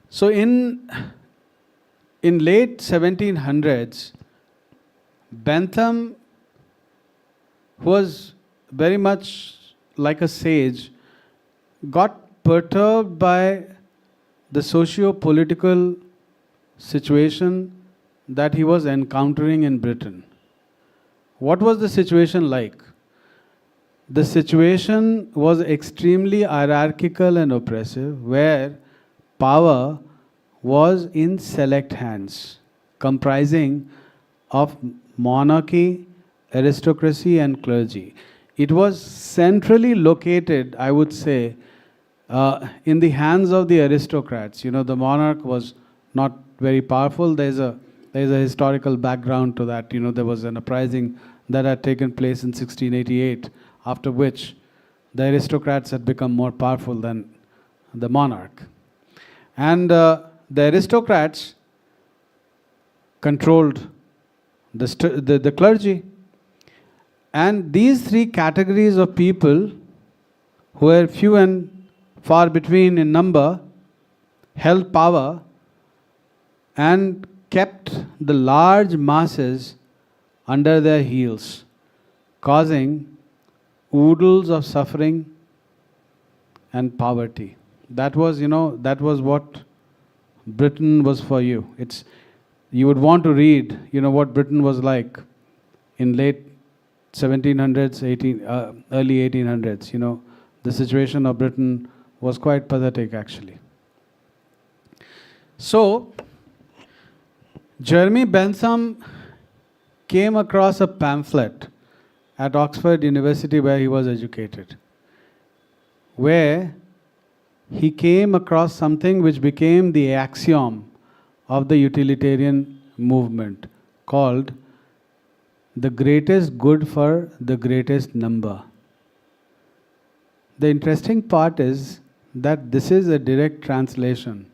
So in late 1700s, Bentham, who was very much like a sage, got perturbed by the socio-political situation that he was encountering in Britain. What was the situation like? The situation was extremely hierarchical and oppressive, where power was in select hands, comprising of monarchy, aristocracy, and clergy. It was centrally located, I would say, in the hands of the aristocrats. The monarch was not very powerful. There's a historical background to that. There was an uprising that had taken place in 1688, after which the aristocrats had become more powerful than the monarch. And the aristocrats controlled the clergy. And these three categories of people, who were few and far between in number, held power and kept the large masses under their heels, causing oodles of suffering and poverty. That was what Britain was for you. You would want to read, what Britain was like in late 1700s, early 1800s. The situation of Britain was quite pathetic, actually. So, Jeremy Bentham came across a pamphlet at Oxford University, where he was educated, where he came across something which became the axiom of the utilitarian movement, called the greatest good for the greatest number. The interesting part is that this is a direct translation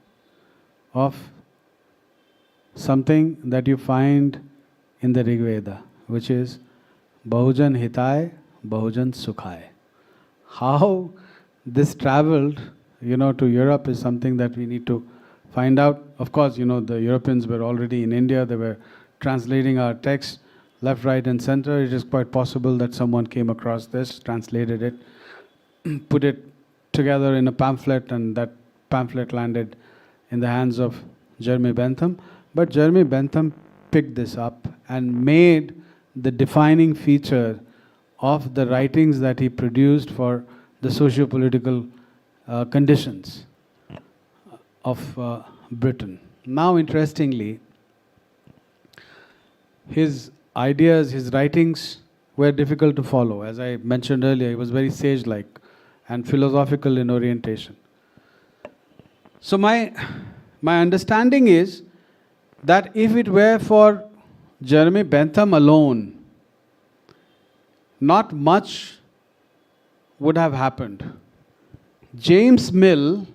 of something that you find in the Rig Veda, which is Bahujan Hitai, Bahujan Sukhai. How this traveled, to Europe is something that we need to find out. Of course, the Europeans were already in India. They were translating our text left, right, and center. It is quite possible that someone came across this, translated it, put it together in a pamphlet, and that pamphlet landed in the hands of Jeremy Bentham, but Jeremy Bentham picked this up and made the defining feature of the writings that he produced for the socio-political conditions of Britain. Now, interestingly, his ideas, his writings were difficult to follow. As I mentioned earlier, he was very sage-like and philosophical in orientation. So my understanding is that if it were for Jeremy Bentham alone, not much would have happened. James Mill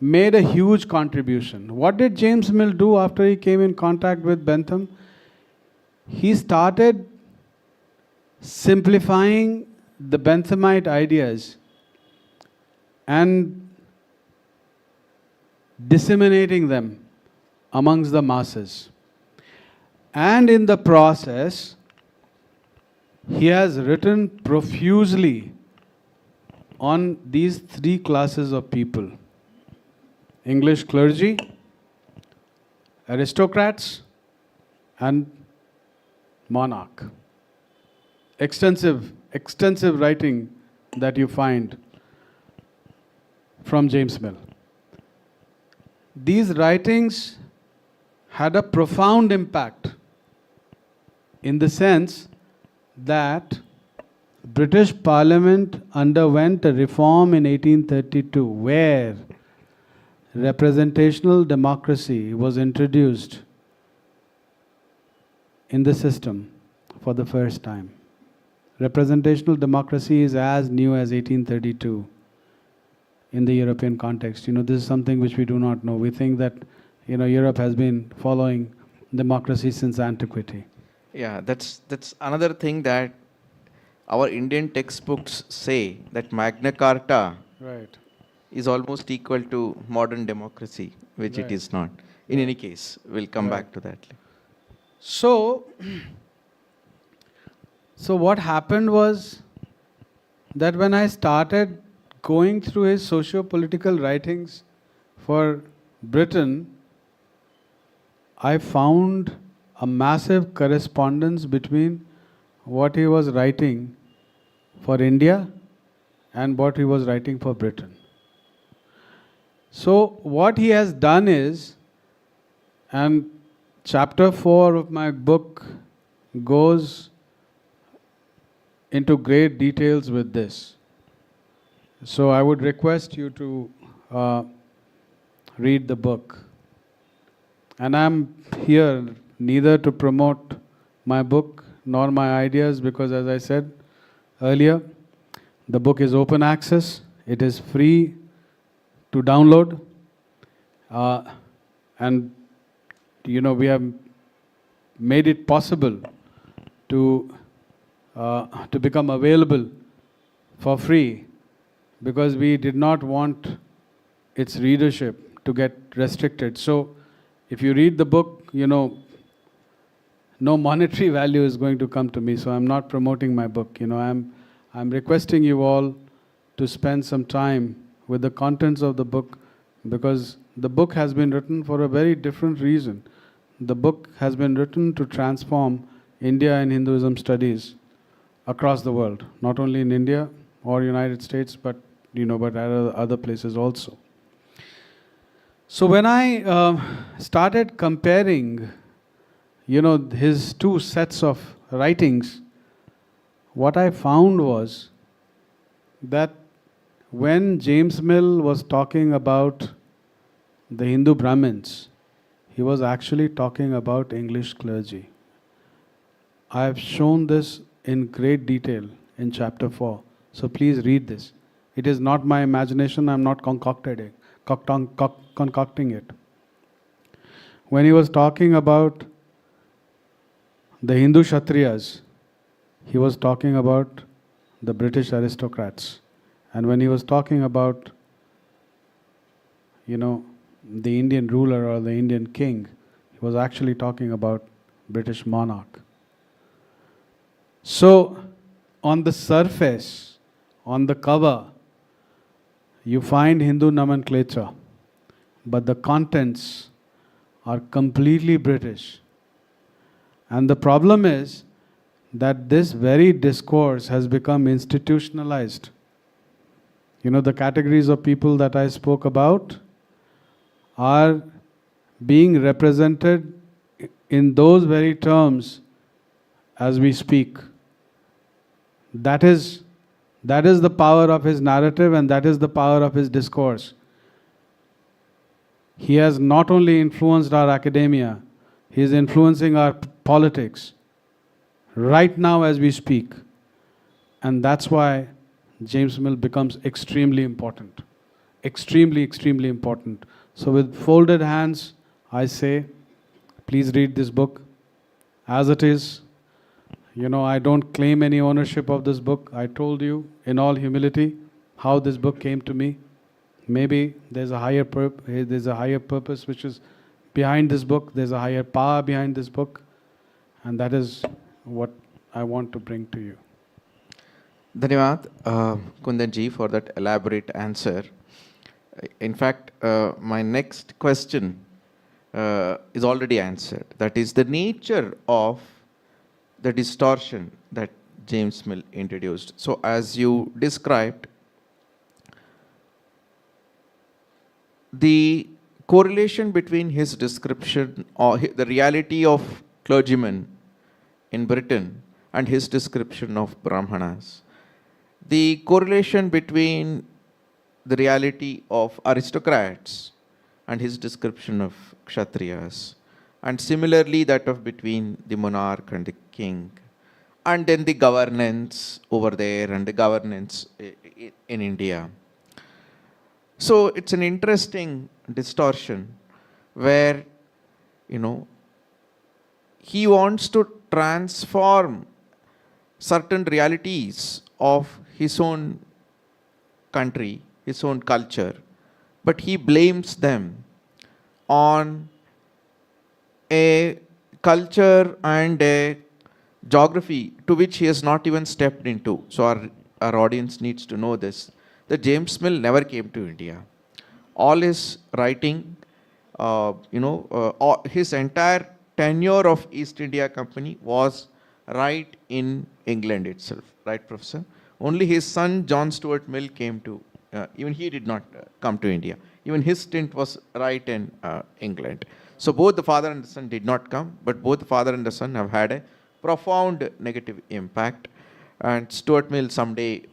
made a huge contribution. What did James Mill do after he came in contact with Bentham? He started simplifying the Benthamite ideas and disseminating them amongst the masses. And in the process, he has written profusely on these three classes of people: English clergy, aristocrats, and monarch. Extensive writing that you find from James Mill. These writings had a profound impact in the sense that British Parliament underwent a reform in 1832 where representational democracy was introduced in the system for the first time. Representational democracy is as new as 1832 in the European context. This is something which we do not know. We think that, Europe has been following democracy since antiquity. Yeah, that's another thing that our Indian textbooks say, that Magna Carta Right. is almost equal to modern democracy, which it is not. In any case, we'll come back to that. So what happened was that when I started going through his socio-political writings for Britain, I found a massive correspondence between what he was writing for India and what he was writing for Britain. So what he has done is, and chapter 4 of my book goes into great details with this. So I would request you to read the book. And I'm here neither to promote my book nor my ideas, because as I said earlier, the book is open access. It is free to download. And we have made it possible to become available for free, because we did not want its readership to get restricted. So if you read the book, no monetary value is going to come to me, so I'm not promoting my book. I'm requesting you all to spend some time with the contents of the book, because the book has been written for a very different reason. The book has been written to transform India and Hinduism studies across the world, not only in India or United States, but at other places also. So when I started comparing, his two sets of writings, what I found was that when James Mill was talking about the Hindu Brahmins, he was actually talking about English clergy. I have shown this in great detail in chapter 4. So please read this. It is not my imagination. I'm not concocting it. When he was talking about the Hindu Kshatriyas, he was talking about the British aristocrats. And when he was talking about, the Indian ruler or the Indian king, he was actually talking about British monarch. So, on the surface, on the cover, you find Hindu nomenclature, but the contents are completely British. And the problem is that this very discourse has become institutionalized. You know, the categories of people that I spoke about are being represented in those very terms as we speak. That is the power of his narrative, and that is the power of his discourse. He has not only influenced our academia, he is influencing our politics right now as we speak. And that's why James Mill becomes extremely important. Extremely, extremely important. So with folded hands, I say, please read this book as it is. You know, I don't claim any ownership of this book. I told you in all humility how this book came to me. Maybe there's a higher purpose which is behind this book. There's a higher power behind this book. And that is what I want to bring to you. Dhanyavad, Kundan ji, for that elaborate answer. In fact, my next question is already answered. That is the nature of the distortion that James Mill introduced. So as you described, the correlation between his description or the reality of clergymen in Britain and his description of Brahmanas, the correlation between the reality of aristocrats and his description of Kshatriyas, and similarly that of between the monarch and the king, and then the governance over there and the governance in India. So it's an interesting distortion where, you know, he wants to transform certain realities of his own country, his own culture, but he blames them on a culture and a geography to which he has not even stepped into. So our audience needs to know this, that James Mill never came to India. All his writing, his entire tenure of East India Company was right in England itself, right, Professor? Only his son John Stuart Mill came to, even he did not come to India. Even his stint was right in England. So both the father and the son did not come, but both the father and the son have had a profound negative impact. And Stuart Mill someday,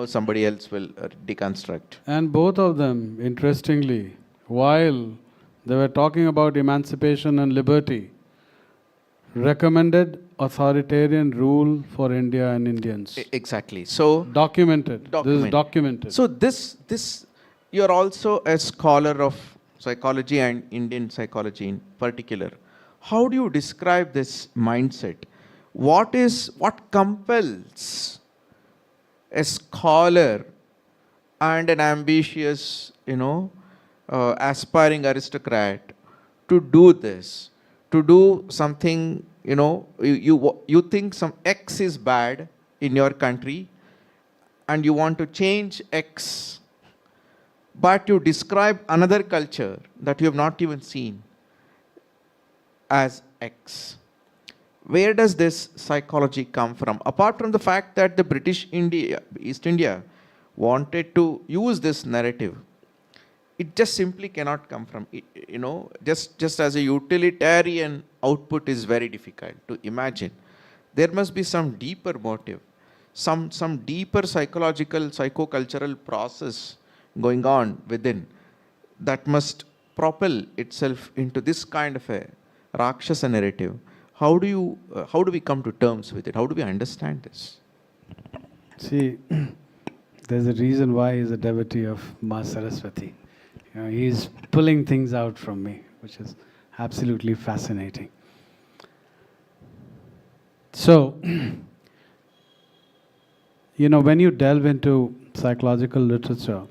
somebody else will deconstruct. And both of them, interestingly, while they were talking about emancipation and liberty, recommended authoritarian rule for India and Indians. Exactly. So documented. This is documented. So this you are also a scholar of psychology and Indian psychology in particular. How do you describe this mindset? What compels a scholar and an ambitious, aspiring aristocrat to do this, to do something, you think some X is bad in your country and you want to change X, but you describe another culture that you have not even seen as X. Where does this psychology come from? Apart from the fact that the British East India wanted to use this narrative, it just simply cannot come from, just as a utilitarian output is very difficult to imagine. There must be some deeper motive, some deeper psychological, psychocultural process going on within that must propel itself into this kind of a Rakshasa narrative. How do we come to terms with it? How do we understand this? See, there's a reason why he's a devotee of Ma Saraswati. He's pulling things out from me, which is absolutely fascinating. So, when you delve into psychological literature,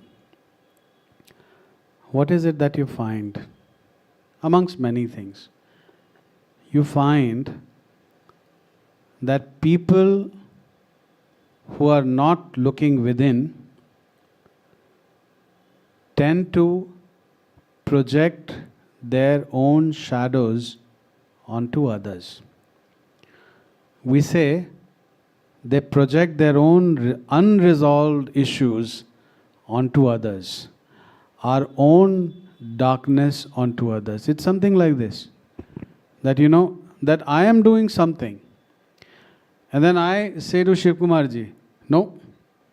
what is it that you find? Amongst many things, you find that people who are not looking within tend to project their own shadows onto others. We say they project their own unresolved issues onto others, our own darkness onto others. It's something like this, that that I am doing something, and then I say to Shivakumar ji, no,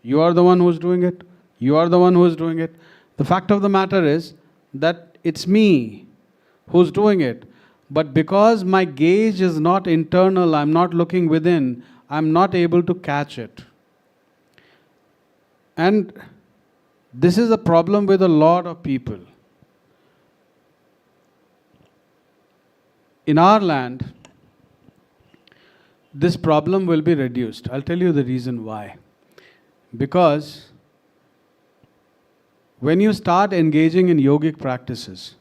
you are the one who's doing it, you are the one who's doing it. The fact of the matter is that it's me who's doing it, but because my gaze is not internal, I'm not looking within, I'm not able to catch it. And this is a problem with a lot of people. In our land, this problem will be reduced. I'll tell you the reason why. Because when you start engaging in yogic practices,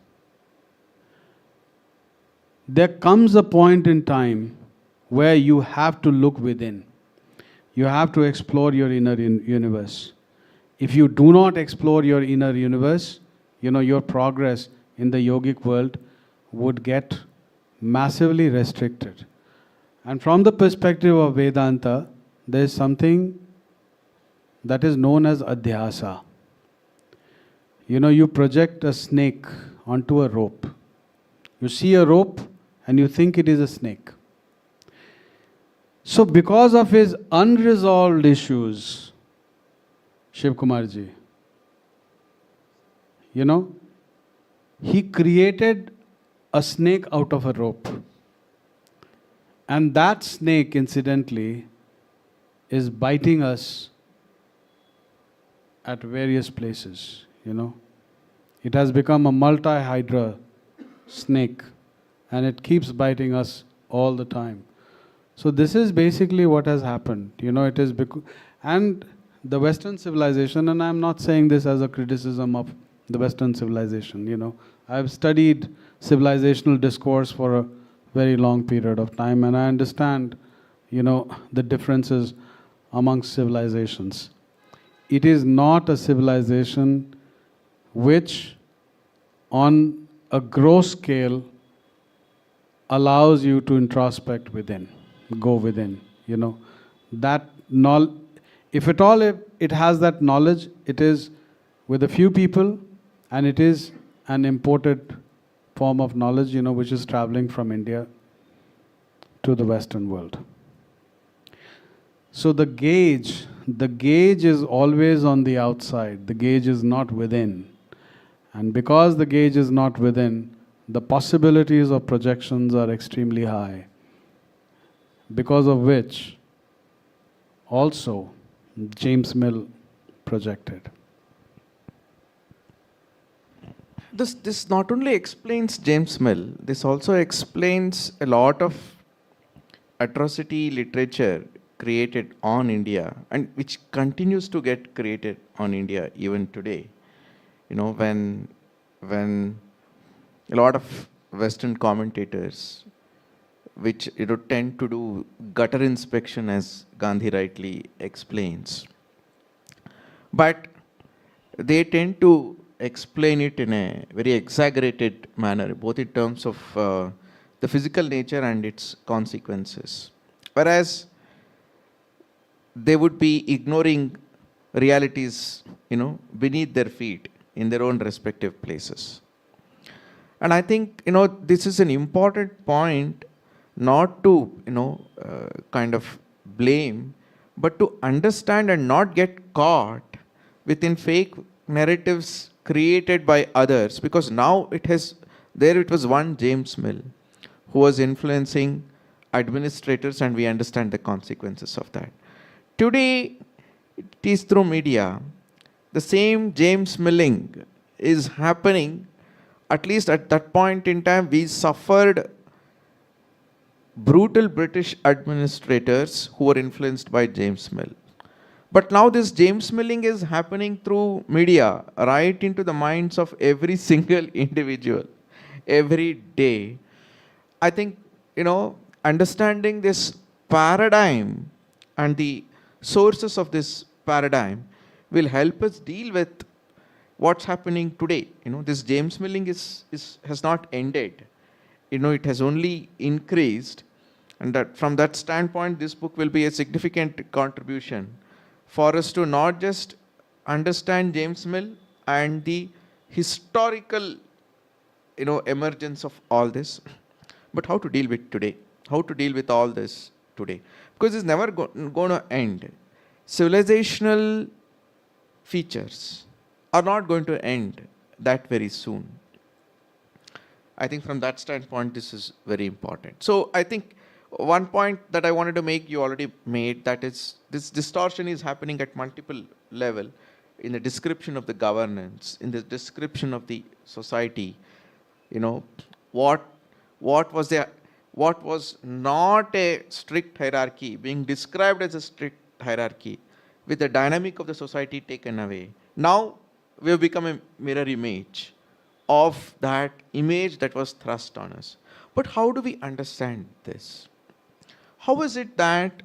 there comes a point in time where you have to look within. You have to explore your inner universe. If you do not explore your inner universe, your progress in the yogic world would get massively restricted. And from the perspective of Vedanta, there is something that is known as adhyasa. You project a snake onto a rope. You see a rope and you think it is a snake. So because of his unresolved issues, Shivakumar ji, he created a snake out of a rope. And that snake, incidentally, is biting us at various places, It has become a multi-hydra snake, and it keeps biting us all the time. So this is basically what has happened. It is and the Western civilization, and I'm not saying this as a criticism of the Western civilization, I've studied civilizational discourse for a very long period of time, and I understand, the differences amongst civilizations. It is not a civilization which, on a gross scale, allows you to introspect within, go within, that if at all it has that knowledge, it is with a few people, and it is an imported form of knowledge, which is traveling from India to the Western world. So the gauge is always on the outside. The gauge is not within. And because the gauge is not within, the possibilities of projections are extremely high. Because of which, also, James Mill projected. This not only explains James Mill, this also explains a lot of atrocity literature created on India, and which continues to get created on India even today. When a lot of Western commentators, which tend to do gutter inspection, as Gandhi rightly explains, but they tend to explain it in a very exaggerated manner, both in terms of the physical nature and its consequences. Whereas they would be ignoring realities, beneath their feet in their own respective places. And I think, this is an important point, not to, kind of blame, but to understand and not get caught within fake narratives created by others, because now it was one James Mill who was influencing administrators, and we understand the consequences of that. Today, it is through media. The same James Milling is happening. At least at that point in time, we suffered brutal British administrators who were influenced by James Mill. But now this James Milling is happening through media, right into the minds of every single individual, every day. I think, understanding this paradigm and the sources of this paradigm will help us deal with, what's happening today. This James milling has not ended. It has only increased. And that from that standpoint, this book will be a significant contribution for us to not just understand James Mill and the historical, emergence of all this, but how to deal with today, how to deal with all this today. Because it's never going to end. Civilizational features are not going to end that very soon. I think from that standpoint, this is very important. So I think one point that I wanted to make, you already made, that is this distortion is happening at multiple level, in the description of the governance, in the description of the society. What was not a strict hierarchy being described as a strict hierarchy, with the dynamic of the society taken away. Now we have become a mirror image of that image that was thrust on us. But how do we understand this? How is it that,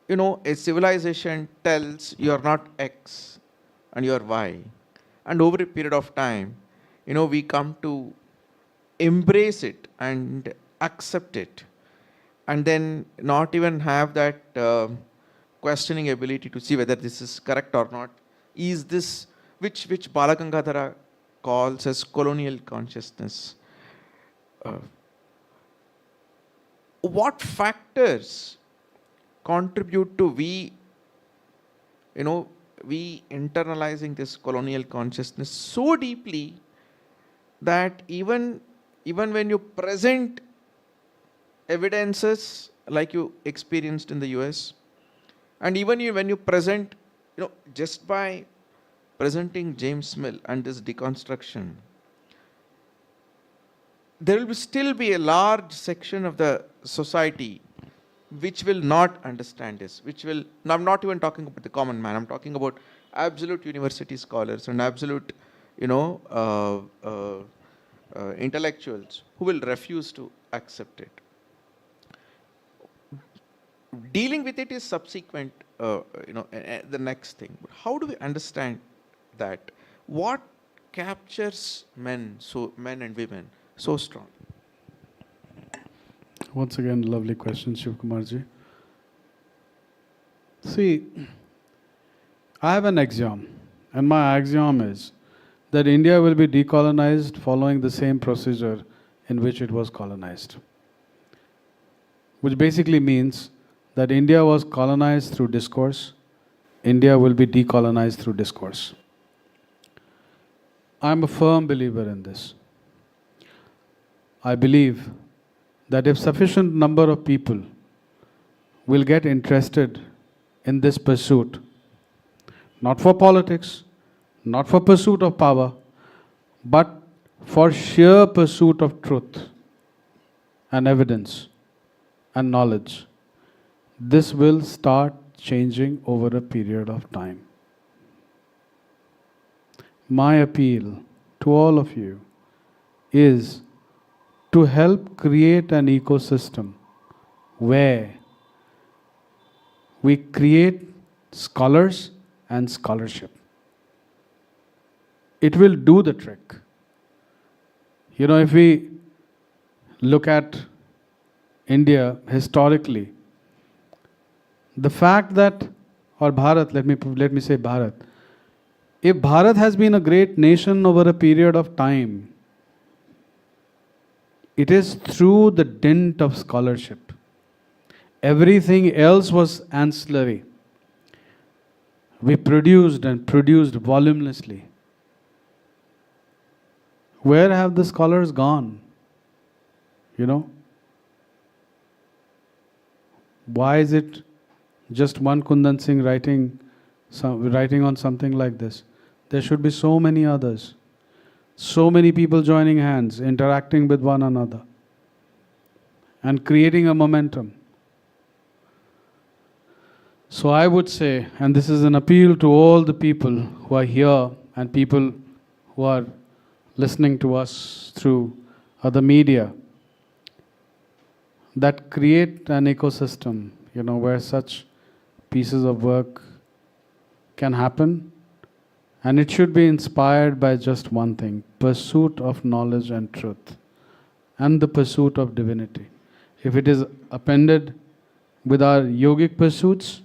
a civilization tells you are not X and you are Y, and over a period of time, we come to embrace it and accept it, and then not even have that questioning ability to see whether this is correct or not? Is this, which Balagangadhara calls as colonial consciousness? What factors contribute to we internalizing this colonial consciousness so deeply that even when you present evidences like you experienced in the US, and even when you present, just by presenting James Mill and this deconstruction, there will still be a large section of the society which will not understand this, I'm not even talking about the common man, I'm talking about absolute university scholars and absolute, intellectuals who will refuse to accept it. Dealing with it is subsequent, the next thing. But how do we understand that? What captures men and women so strong? Once again, lovely question, Shivakumarji. See, I have an axiom, and my axiom is that India will be decolonized following the same procedure in which it was colonized. Which basically means that India was colonized through discourse, India will be decolonized through discourse. I'm a firm believer in this. I believe that if sufficient number of people will get interested in this pursuit, not for politics, not for pursuit of power, but for sheer pursuit of truth and evidence and knowledge, this will start changing over a period of time. My appeal to all of you is to help create an ecosystem where we create scholars and scholarship. It will do the trick. If we look at India historically, the fact that, or Bharat, let me say Bharat, if Bharat has been a great nation over a period of time, it is through the dint of scholarship. Everything else was ancillary. We produced and produced voluminously. Where have the scholars gone? Why is it just one Kundan Singh writing on something like this? There should be so many others. So many people joining hands, interacting with one another, and creating a momentum. So I would say, and this is an appeal to all the people who are here and people who are listening to us through other media, that create an ecosystem, where such pieces of work can happen And it should be inspired by just one thing: pursuit of knowledge and truth, and the pursuit of divinity. If it is appended with our yogic pursuits,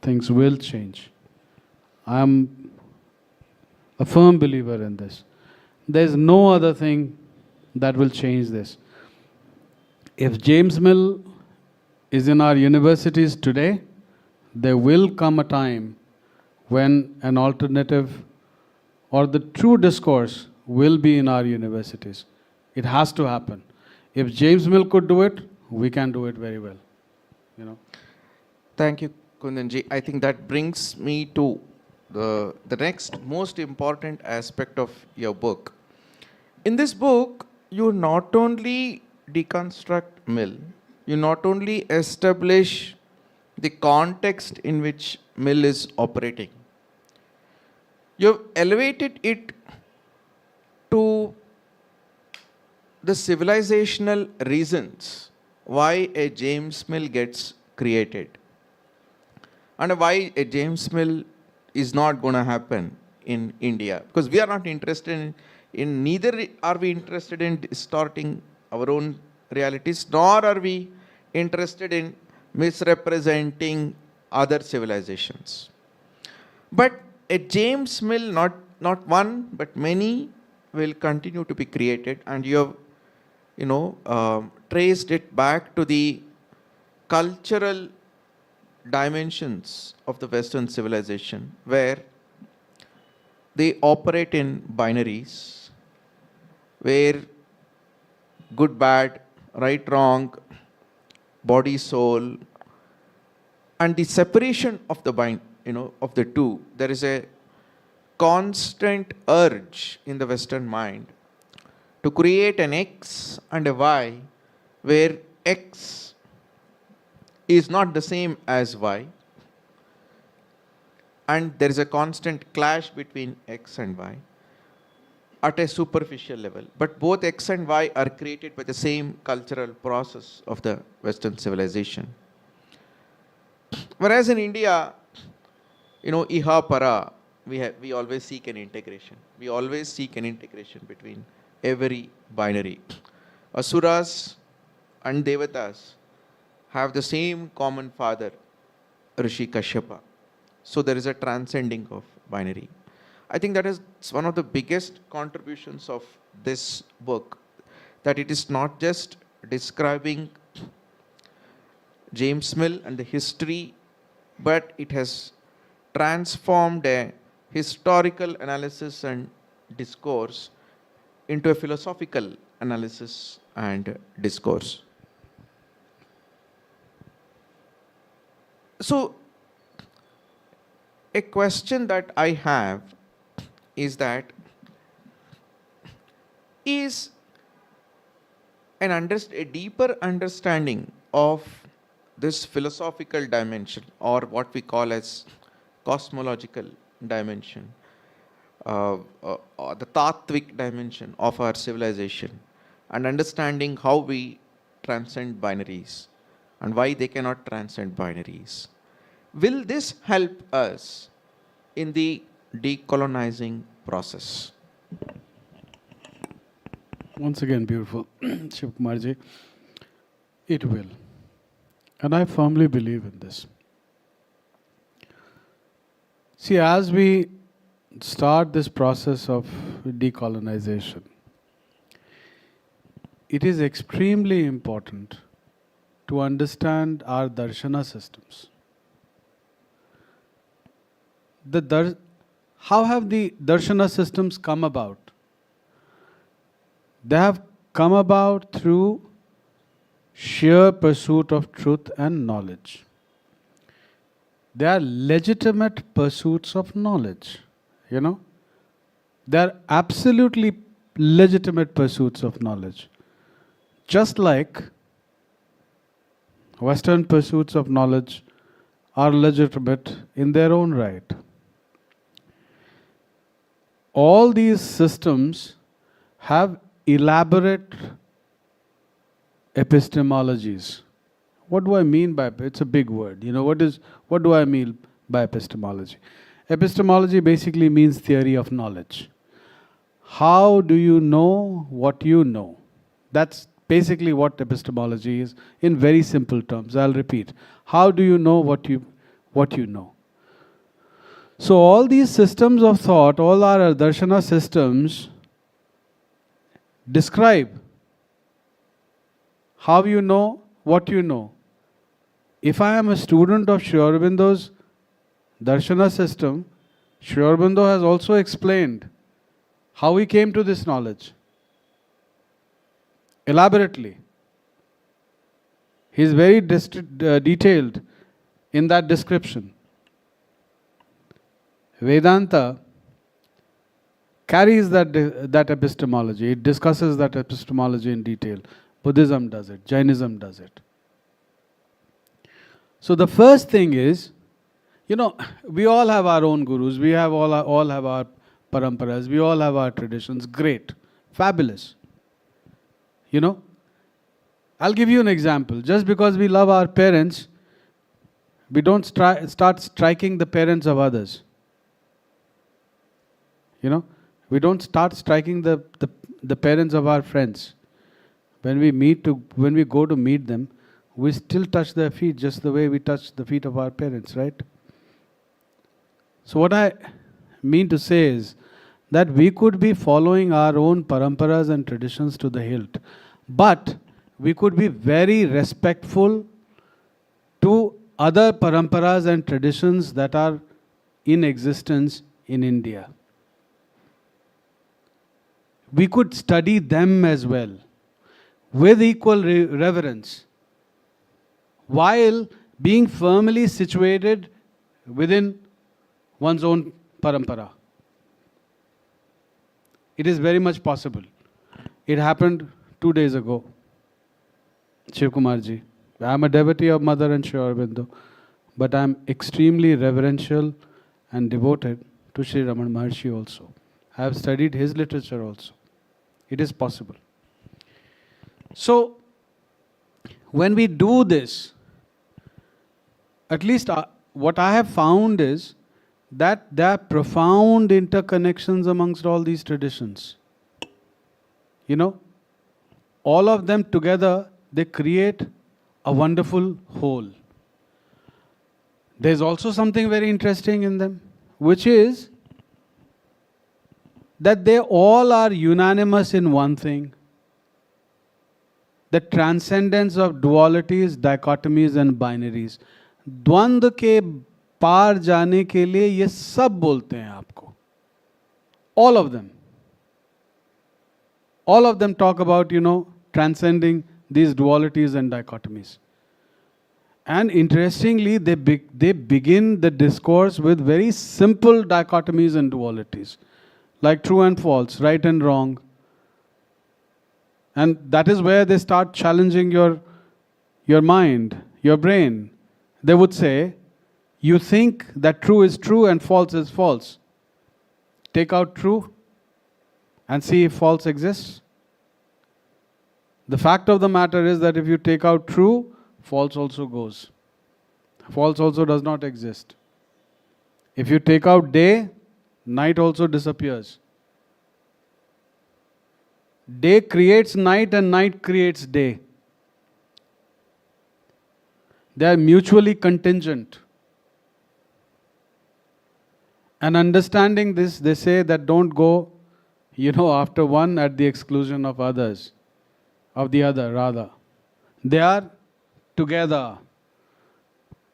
things will change. I am a firm believer in this. There is no other thing that will change this. If James Mill is in our universities today, there will come a time when an alternative or the true discourse will be in our universities. It has to happen. If James Mill could do it, we can do it very well. You know. Thank you, Kundanji. I think that brings me to the next most important aspect of your book. In this book, you not only deconstruct Mill, you not only establish the context in which Mill is operating, you have elevated it to the civilizational reasons why a James Mill gets created and why a James Mill is not going to happen in India. Because we are not interested in neither are we interested in distorting our own realities, nor are we interested in misrepresenting other civilizations. But a James Mill, not one, but many, will continue to be created, and you have, traced it back to the cultural dimensions of the Western civilization, where they operate in binaries, where good, bad, right, wrong, body, soul, and the separation of the of the two. There is a constant urge in the Western mind to create an X and a Y, where X is not the same as Y, and there is a constant clash between X and Y at a superficial level. But both X and Y are created by the same cultural process of the Western civilization. Whereas in India, iha para, we always seek an integration. We always seek an integration between every binary. Asuras and Devatas have the same common father, Rishi Kashyapa. So there is a transcending of binary. I think that is one of the biggest contributions of this book, that it is not just describing James Mill and the history, but it has transformed a historical analysis and discourse into a philosophical analysis and discourse. So, a question that I have is that, is a deeper understanding of this philosophical dimension, or what we call as cosmological dimension, or the tattvic dimension of our civilization, and understanding how we transcend binaries and why they cannot transcend binaries, will this help us in the decolonizing process? Once again, beautiful, Shivakumarji. It will. And I firmly believe in this. See, as we start this process of decolonization, it is extremely important to understand our darshana systems. How have the darshana systems come about? They have come about through sheer pursuit of truth and knowledge. They are legitimate pursuits of knowledge, They are absolutely legitimate pursuits of knowledge. Just like Western pursuits of knowledge are legitimate in their own right. All these systems have elaborate epistemologies. What do I mean by, it's a big word, what do I mean by epistemology? Epistemology basically means theory of knowledge. How do you know what you know? That's basically what epistemology is in very simple terms. I'll repeat. How do you know what you know? So all these systems of thought, all our darshana systems describe how you know what you know. If I am a student of Sri Aurobindo's darshana system, Sri Aurobindo has also explained how he came to this knowledge elaborately. He is very detailed in that description. Vedanta carries that epistemology. It discusses that epistemology in detail. Buddhism does it. Jainism does it. So the first thing is, we all have our own gurus. We have all have our paramparas. We all have our traditions. Great. Fabulous. I'll give you an example. Just because we love our parents, we don't start striking the parents of others. We don't start striking the parents of our friends. When we go to meet them, we still touch their feet just the way we touch the feet of our parents, right? So what I mean to say is that we could be following our own paramparas and traditions to the hilt, but we could be very respectful to other paramparas and traditions that are in existence in India. We could study them as well with equal reverence, while being firmly situated within one's own parampara. It is very much possible. It happened 2 days ago. Shivakumar ji, I am a devotee of Mother and Sri Aurobindo, but I am extremely reverential and devoted to Sri Ramana Maharshi also. I have studied his literature also. It is possible. So, when we do this, at least what I have found is that there are profound interconnections amongst all these traditions. All of them together, they create a wonderful whole. There's also something very interesting in them, which is that they all are unanimous in one thing: the transcendence of dualities, dichotomies and binaries. द्वंद्व के पार जाने के लिए ये सब बोलते हैं आपको. All of them. All of them talk about, transcending these dualities and dichotomies. And interestingly, they begin the discourse with very simple dichotomies and dualities, like true and false, right and wrong. And that is where they start challenging your mind, your brain. They would say, you think that true is true and false is false. Take out true and see if false exists. The fact of the matter is that if you take out true, false also goes. False also does not exist. If you take out day, night also disappears. Day creates night and night creates day. They are mutually contingent. And understanding this, they say that don't go, after one at the exclusion of others, of the other rather. They are together.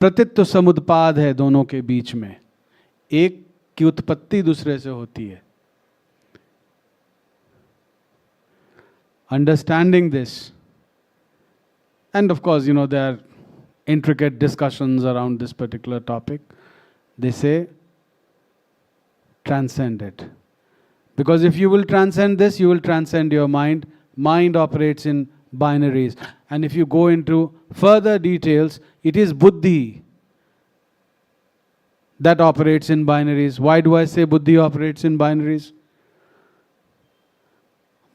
प्रतित्व समुत्पाद है दोनों के बीच में. एक की उत्पत्ति दूसरे से होती है. Understanding this, and of course, there are intricate discussions around this particular topic. They say, transcend it. Because if you will transcend this, you will transcend your mind. Mind operates in binaries. And if you go into further details, it is buddhi that operates in binaries. Why do I say buddhi operates in binaries?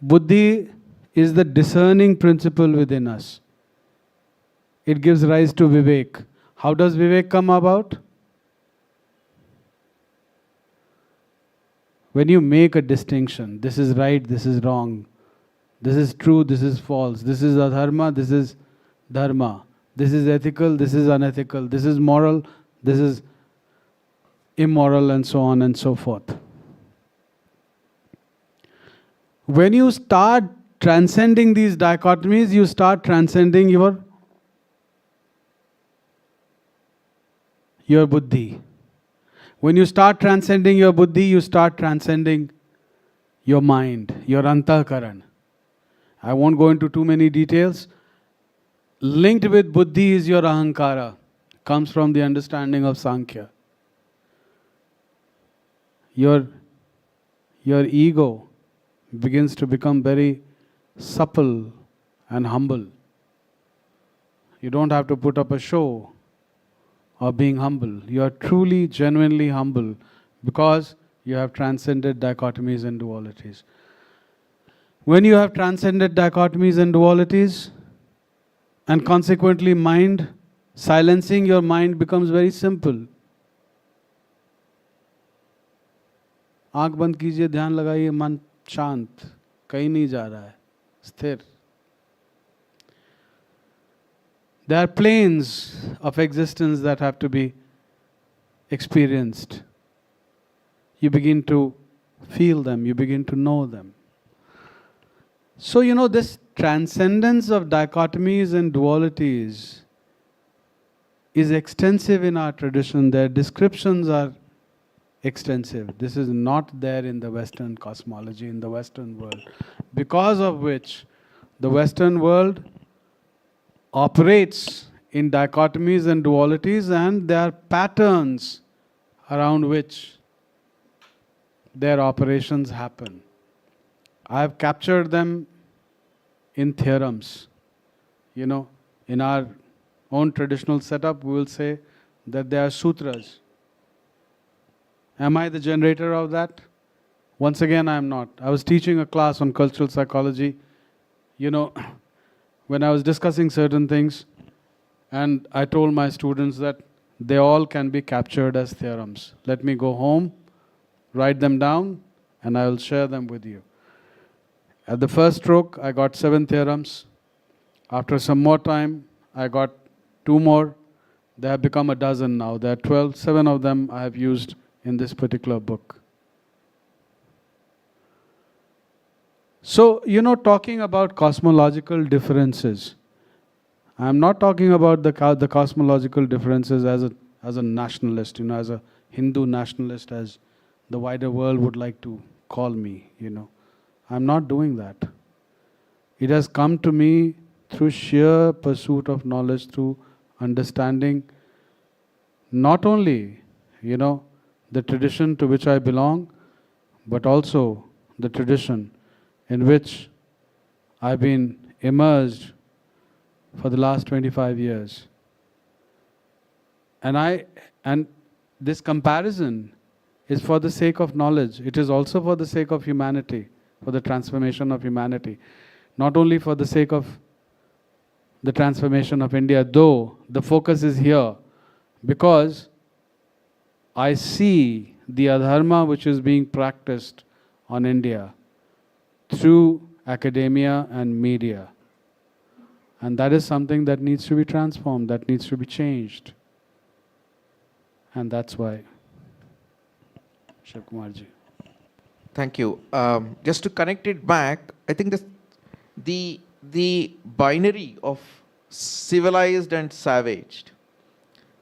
Buddhi is the discerning principle within us. It gives rise to vivek. How does vivek come about? when you make a distinction, this is right, this is wrong, this is true, this is false, this is adharma, this is dharma, this is ethical, this is unethical, this is moral, this is immoral, and so on and so forth. When you start transcending these dichotomies, you start transcending your buddhi. When you start transcending your buddhi, you start transcending your mind, your antahkaran. I won't go into too many details. Linked with buddhi is your ahankara. Comes from the understanding of Sankhya. Your ego begins to become very supple and humble. You don't have to put up a show of being humble. You are truly, genuinely humble because you have transcended dichotomies and dualities. When you have transcended dichotomies and dualities, and consequently mind, silencing your mind becomes very simple. आँख बंद कीजिए, ध्यान लगाइए, मन शांत, कहीं नहीं जा रहा है, स्थिर. There are planes of existence that have to be experienced. You begin to feel them, you begin to know them. So, this transcendence of dichotomies and dualities is extensive in our tradition. Their descriptions are extensive. This is not there in the Western cosmology, in the Western world. Because of which, the Western world operates in dichotomies and dualities, and there are patterns around which their operations happen. I have captured them in theorems. In our own traditional setup, we will say that they are sutras. Am I the generator of that? Once again, I am not. I was teaching a class on cultural psychology. When I was discussing certain things, and I told my students that they all can be captured as theorems. Let me go home, write them down, and I will share them with you. At the first stroke, I got 7 theorems. After some more time, I got 2 more. They have become a dozen now. There are 12. 7 of them I have used in this particular book. So, talking about cosmological differences, I am not talking about the cosmological differences as a nationalist, as a Hindu nationalist, as the wider world would like to call me, I'm not doing that. It has come to me through sheer pursuit of knowledge, through understanding not only, the tradition to which I belong, but also the tradition in which I've been immersed for the last 25 years. And this comparison is for the sake of knowledge. It is also for the sake of humanity, for the transformation of humanity. Not only for the sake of the transformation of India, though the focus is here, because I see the adharma which is being practiced on India through academia and media. And that is something that needs to be transformed, that needs to be changed. And that's why. Shivakumarji. Thank you. Just to connect it back, I think the binary of civilized and savaged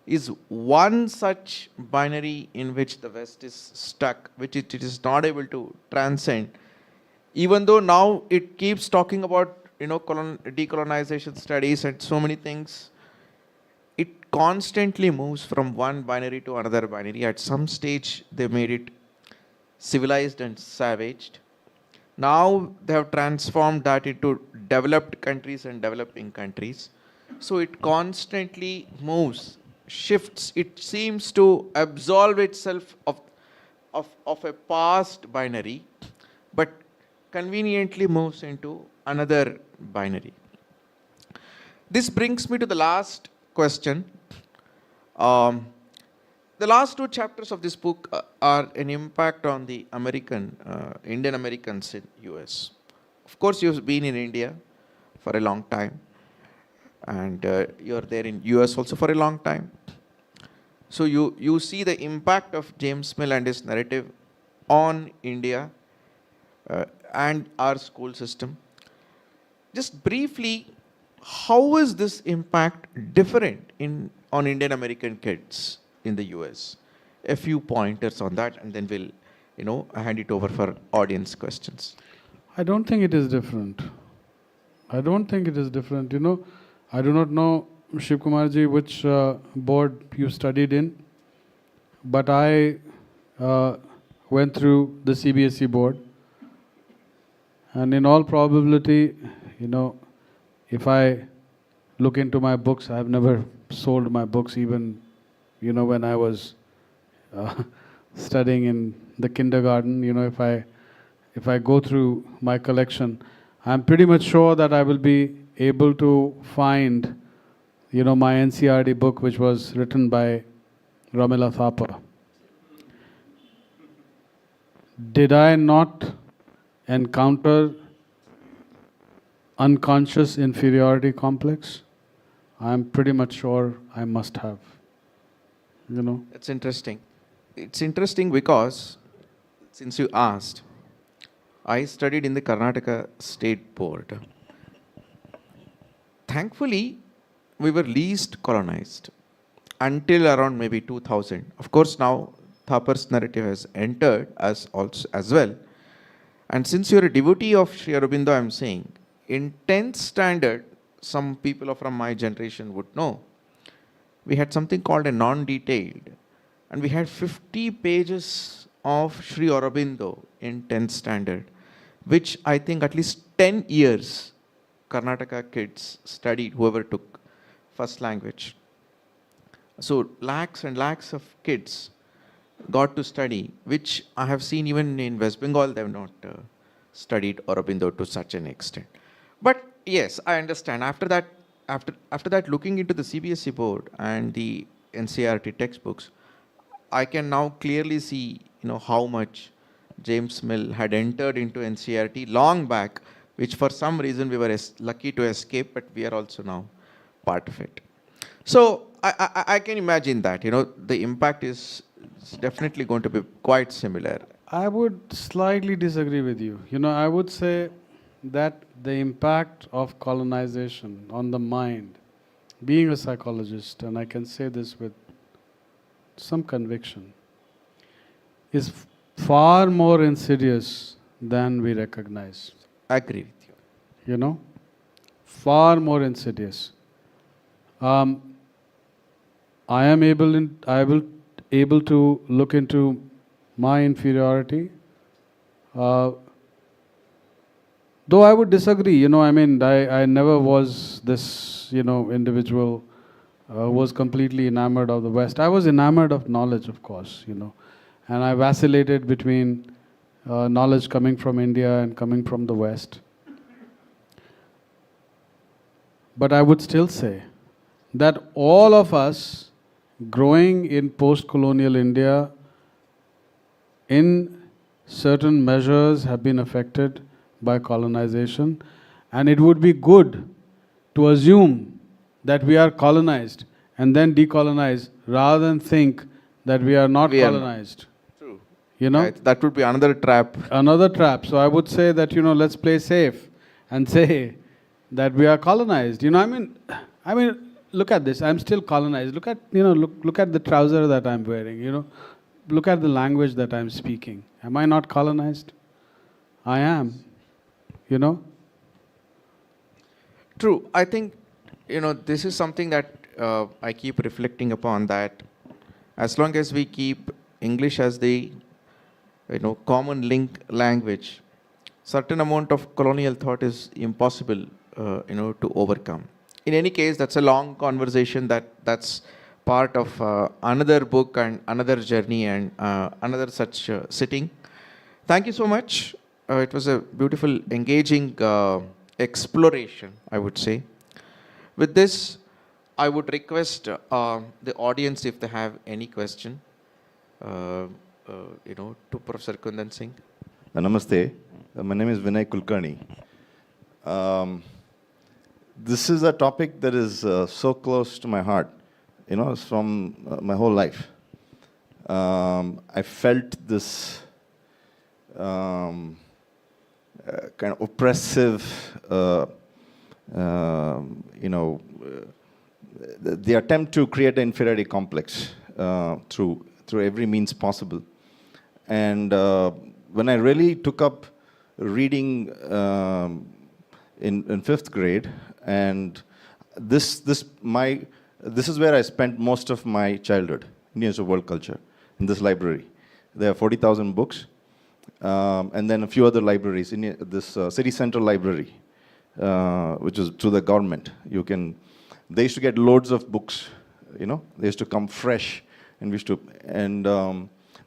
is one such binary in which the West is stuck, which it is not able to transcend. Even though now it keeps talking about decolonization studies and so many things, it constantly moves from one binary to another binary. At some stage, they made it civilized and savaged. Now they have transformed that into developed countries and developing countries. So it constantly moves, shifts. It seems to absolve itself of a past binary, but conveniently moves into another binary. This brings me to the last question. The the last two chapters of this book are an impact on the Indian Americans in US. Of course, you've been in India for a long time, and you're there in US also for a long time. So you see the impact of James Mill and his narrative on India and our school system. Just briefly, how is this impact different on Indian American kids in the US? A few pointers on that, and then we'll hand it over for audience questions. I don't think it is different. I don't think it is different. I do not know, Shivakumarji, which board you studied in, but I went through the CBSE board, and in all probability, if I look into my books, I have never sold my books, even when I was studying in the kindergarten. If I go through my collection, I'm pretty much sure that I will be able to find my NCRD book, which was written by Ramila Thapa. Did I not encounter unconscious inferiority complex? I'm pretty much sure I must have. That's interesting. It's interesting because, since you asked, I studied in the Karnataka State Board. Thankfully, we were least colonized until around maybe 2000. Of course, now Thapar's narrative has entered us also as well. And since you're a devotee of Sri Aurobindo, I'm saying, in 10th standard, some people from my generation would know, we had something called a non-detailed, and we had 50 pages of Sri Aurobindo in 10th standard, which I think at least 10 years Karnataka kids studied, whoever took first language. So lakhs and lakhs of kids got to study, which I have seen even in West Bengal, they have not studied Aurobindo to such an extent. But yes, I understand. After that, looking into the CBSE board and the NCERT textbooks, I can now clearly see, how much James Mill had entered into NCERT long back, which for some reason we were lucky to escape, but we are also now part of it. So I can imagine that, the impact is definitely going to be quite similar. I would slightly disagree with you. I would say that the impact of colonization on the mind, being a psychologist, and I can say this with some conviction, is far more insidious than we recognize. I agree with you. Far more insidious. I am able to look into my inferiority. Though I would disagree, I never was this, individual who was completely enamored of the West. I was enamored of knowledge, of course, and I vacillated between knowledge coming from India and coming from the West. But I would still say that all of us growing in post-colonial India in certain measures have been affected by colonization, and it would be good to assume that we are colonized and then decolonize rather than think that we are not colonized. True. Right, that would be another trap. Another trap. So I would say that, let's play safe and say that we are colonized. I mean, look at this. I'm still colonized. Look at, look at the trouser that I'm wearing. Look at the language that I'm speaking. Am I not colonized? I am. True. I think, this is something that I keep reflecting upon, that as long as we keep English as the, common link language, certain amount of colonial thought is impossible, to overcome. In any case, that's a long conversation. That's part of another book and another journey and another such sitting. Thank you so much. It was a beautiful, engaging exploration, I would say. With this, I would request the audience, if they have any question, to Professor Kundan Singh. Namaste. My name is Vinay Kulkarni. This is a topic that is so close to my heart. It's from my whole life. I felt this kind of oppressive, the attempt to create an inferiority complex through every means possible. And when I really took up reading in fifth grade, and this is where I spent most of my childhood, Indians of World Culture, in this library. There are 40,000 books, and then a few other libraries. In this city central library, which is through the government. They used to get loads of books. They used to come fresh,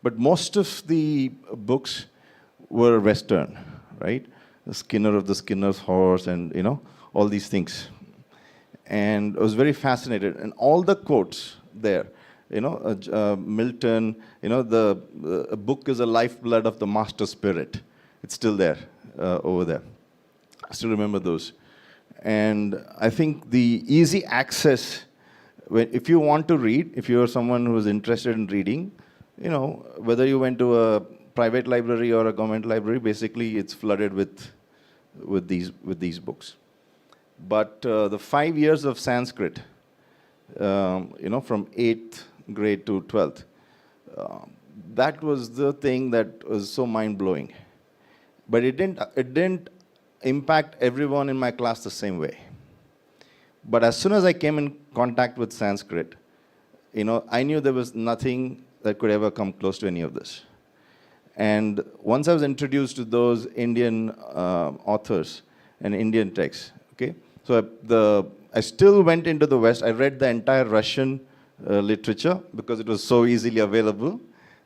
but most of the books were Western, right? The Skinner of the Skinner's Horse, and all these things. And I was very fascinated, and all the quotes there, Milton, a book is a lifeblood of the master spirit. It's still there, over there. I still remember those. And I think the easy access, if you want to read, if you're someone who's interested in reading, whether you went to a private library or a government library, basically it's flooded with these books. But the 5 years of Sanskrit, from 8th grade to 12th, that was the thing that was so mind-blowing. But it didn't impact everyone in my class the same way. But as soon as I came in contact with Sanskrit, I knew there was nothing that could ever come close to any of this. And once I was introduced to those Indian authors and Indian texts, okay, so I still went into the West. I read the entire Russian literature because it was so easily available,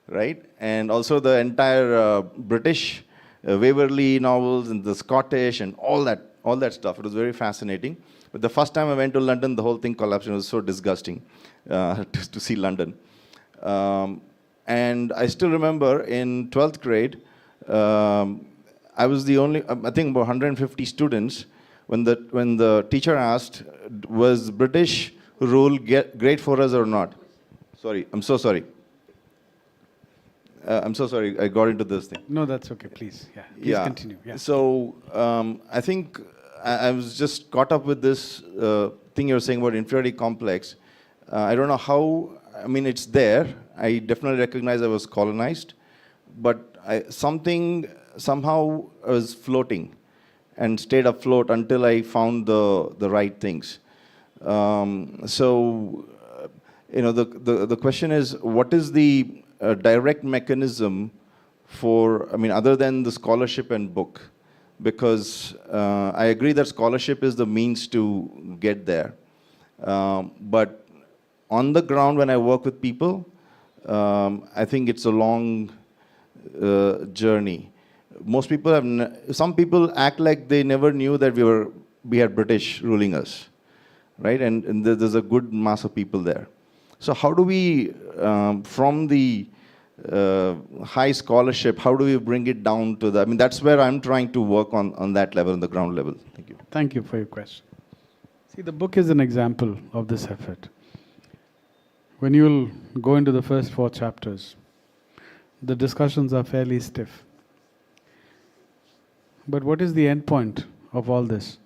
right? And also the entire British Waverley novels and the Scottish and all that stuff. It was very fascinating. But the first time I went to London, the whole thing collapsed. It was so disgusting to see London. And I still remember in 12th grade, I was the only, I think about 150 students, when the teacher asked, was British rule great for us or not? Sorry, I'm so sorry. I'm so sorry, I got into this thing. No, that's okay, please. Yeah, please continue. Yeah. So I think I was just caught up with this thing you were saying about inferiority complex. I don't know how, it's there. I definitely recognize I was colonized, but somehow I was floating and stayed afloat until I found the right things. The question is, what is the direct mechanism for, other than the scholarship and book? Because I agree that scholarship is the means to get there. But on the ground, when I work with people, I think it's a long journey. Most people some people act like they never knew that we had British ruling us, right? And there's a good mass of people there. So how do we, from the high scholarship, how do we bring it down to the, that's where I'm trying to work on that level, on the ground level. Thank you. Thank you for your question. See, the book is an example of this effort. When you'll go into the first 4 chapters, the discussions are fairly stiff. But what is the end point of all this?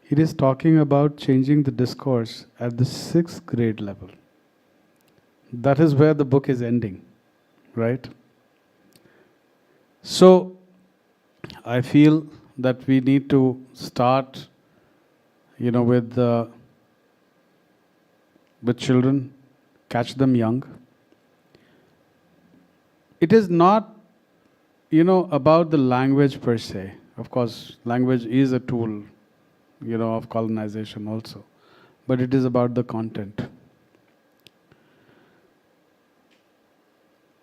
It is talking about changing the discourse at the 6th grade level. That is where the book is ending, right? So, I feel that we need to start, with children, catch them young. It is not, about the language per se. Of course, language is a tool, of colonization also. But it is about the content.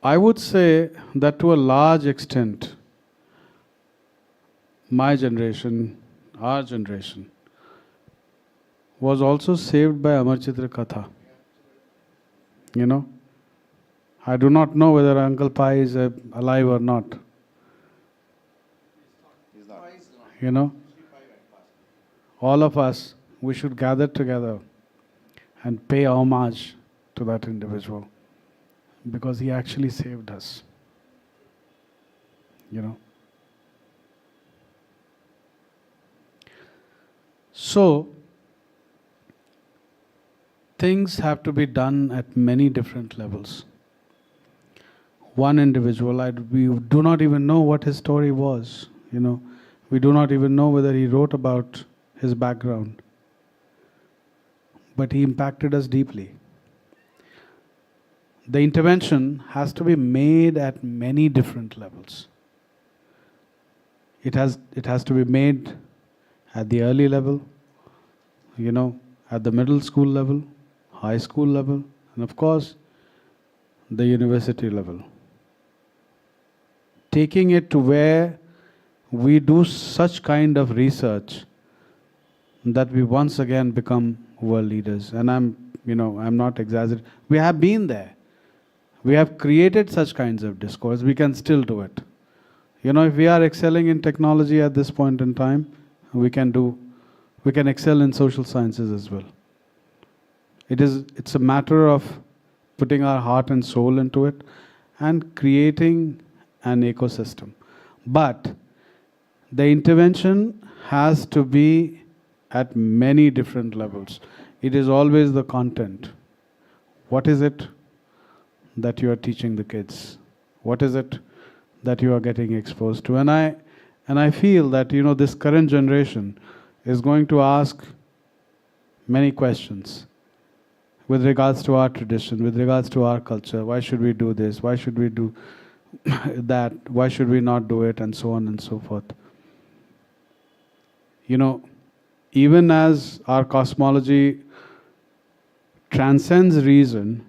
I would say that to a large extent, my generation, our generation, was also saved by Amar Chitra Katha. I do not know whether Uncle Pai is alive or not. You know, all of us, we should gather together and pay homage to that individual because he actually saved us. You know. So, things have to be done at many different levels. One individual, we do not even know what his story was, you know. We do not even know whether he wrote about his background. But he impacted us deeply. The intervention has to be made at many different levels. It has to be made at the early level, you know, at the middle school level, high school level, and of course, the university level. Taking it to where we do such kind of research that we once again become world leaders. And I'm not exaggerating. We have been there. We have created such kinds of discourse. We can still do it. You know, if we are excelling in technology at this point in time, we can excel in social sciences as well. It's a matter of putting our heart and soul into it and creating an ecosystem. But the intervention has to be at many different levels. It is always the content. What is it that you are teaching the kids? What is it that you are getting exposed to? And I feel that, you know, this current generation is going to ask many questions with regards to our tradition, with regards to our culture. Why should we do this? Why should we do that? Why should we not do it? And so on and so forth. You know, even as our cosmology transcends reason,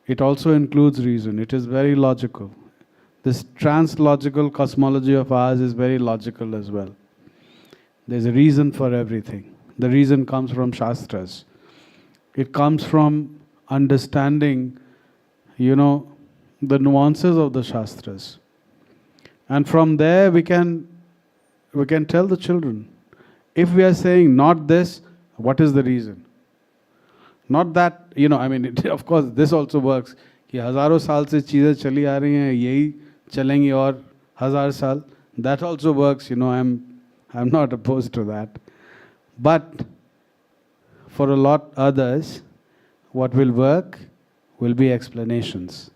it also includes reason. It is very logical. This trans-logical cosmology of ours is very logical as well. There's a reason for everything. The reason comes from Shastras. It comes from understanding, you know, the nuances of the Shastras. And from there we can tell the children, if we are saying not this, what is the reason? Not that, you know, I mean, of course, this also works. कि हजारों साल से चीज़ें चली आ रही हैं, यही चलेंगी और 1000 साल. That also works, you know. I'm not opposed to that. But for a lot others, what will work will be explanations.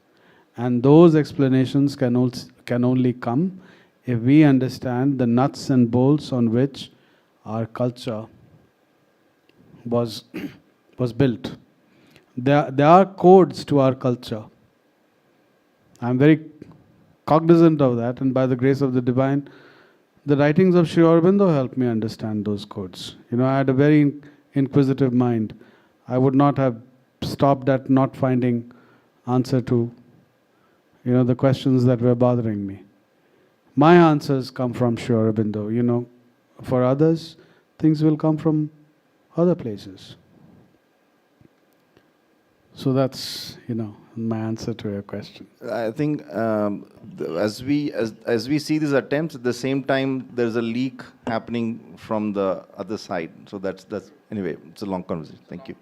And those explanations can only come if we understand the nuts and bolts on which our culture was built. There are codes to our culture. I'm very cognizant of that, and by the grace of the divine, the writings of Sri Aurobindo helped me understand those codes. You know, I had a very inquisitive mind. I would not have stopped at not finding answer to, you know, the questions that were bothering me. My answers come from Sri Aurobindo. You know, for others, things will come from other places. So that's, you know, my answer to your question. I think as we see these attempts, at the same time there's a leak happening from the other side. So that's anyway, it's a long conversation. Thank you.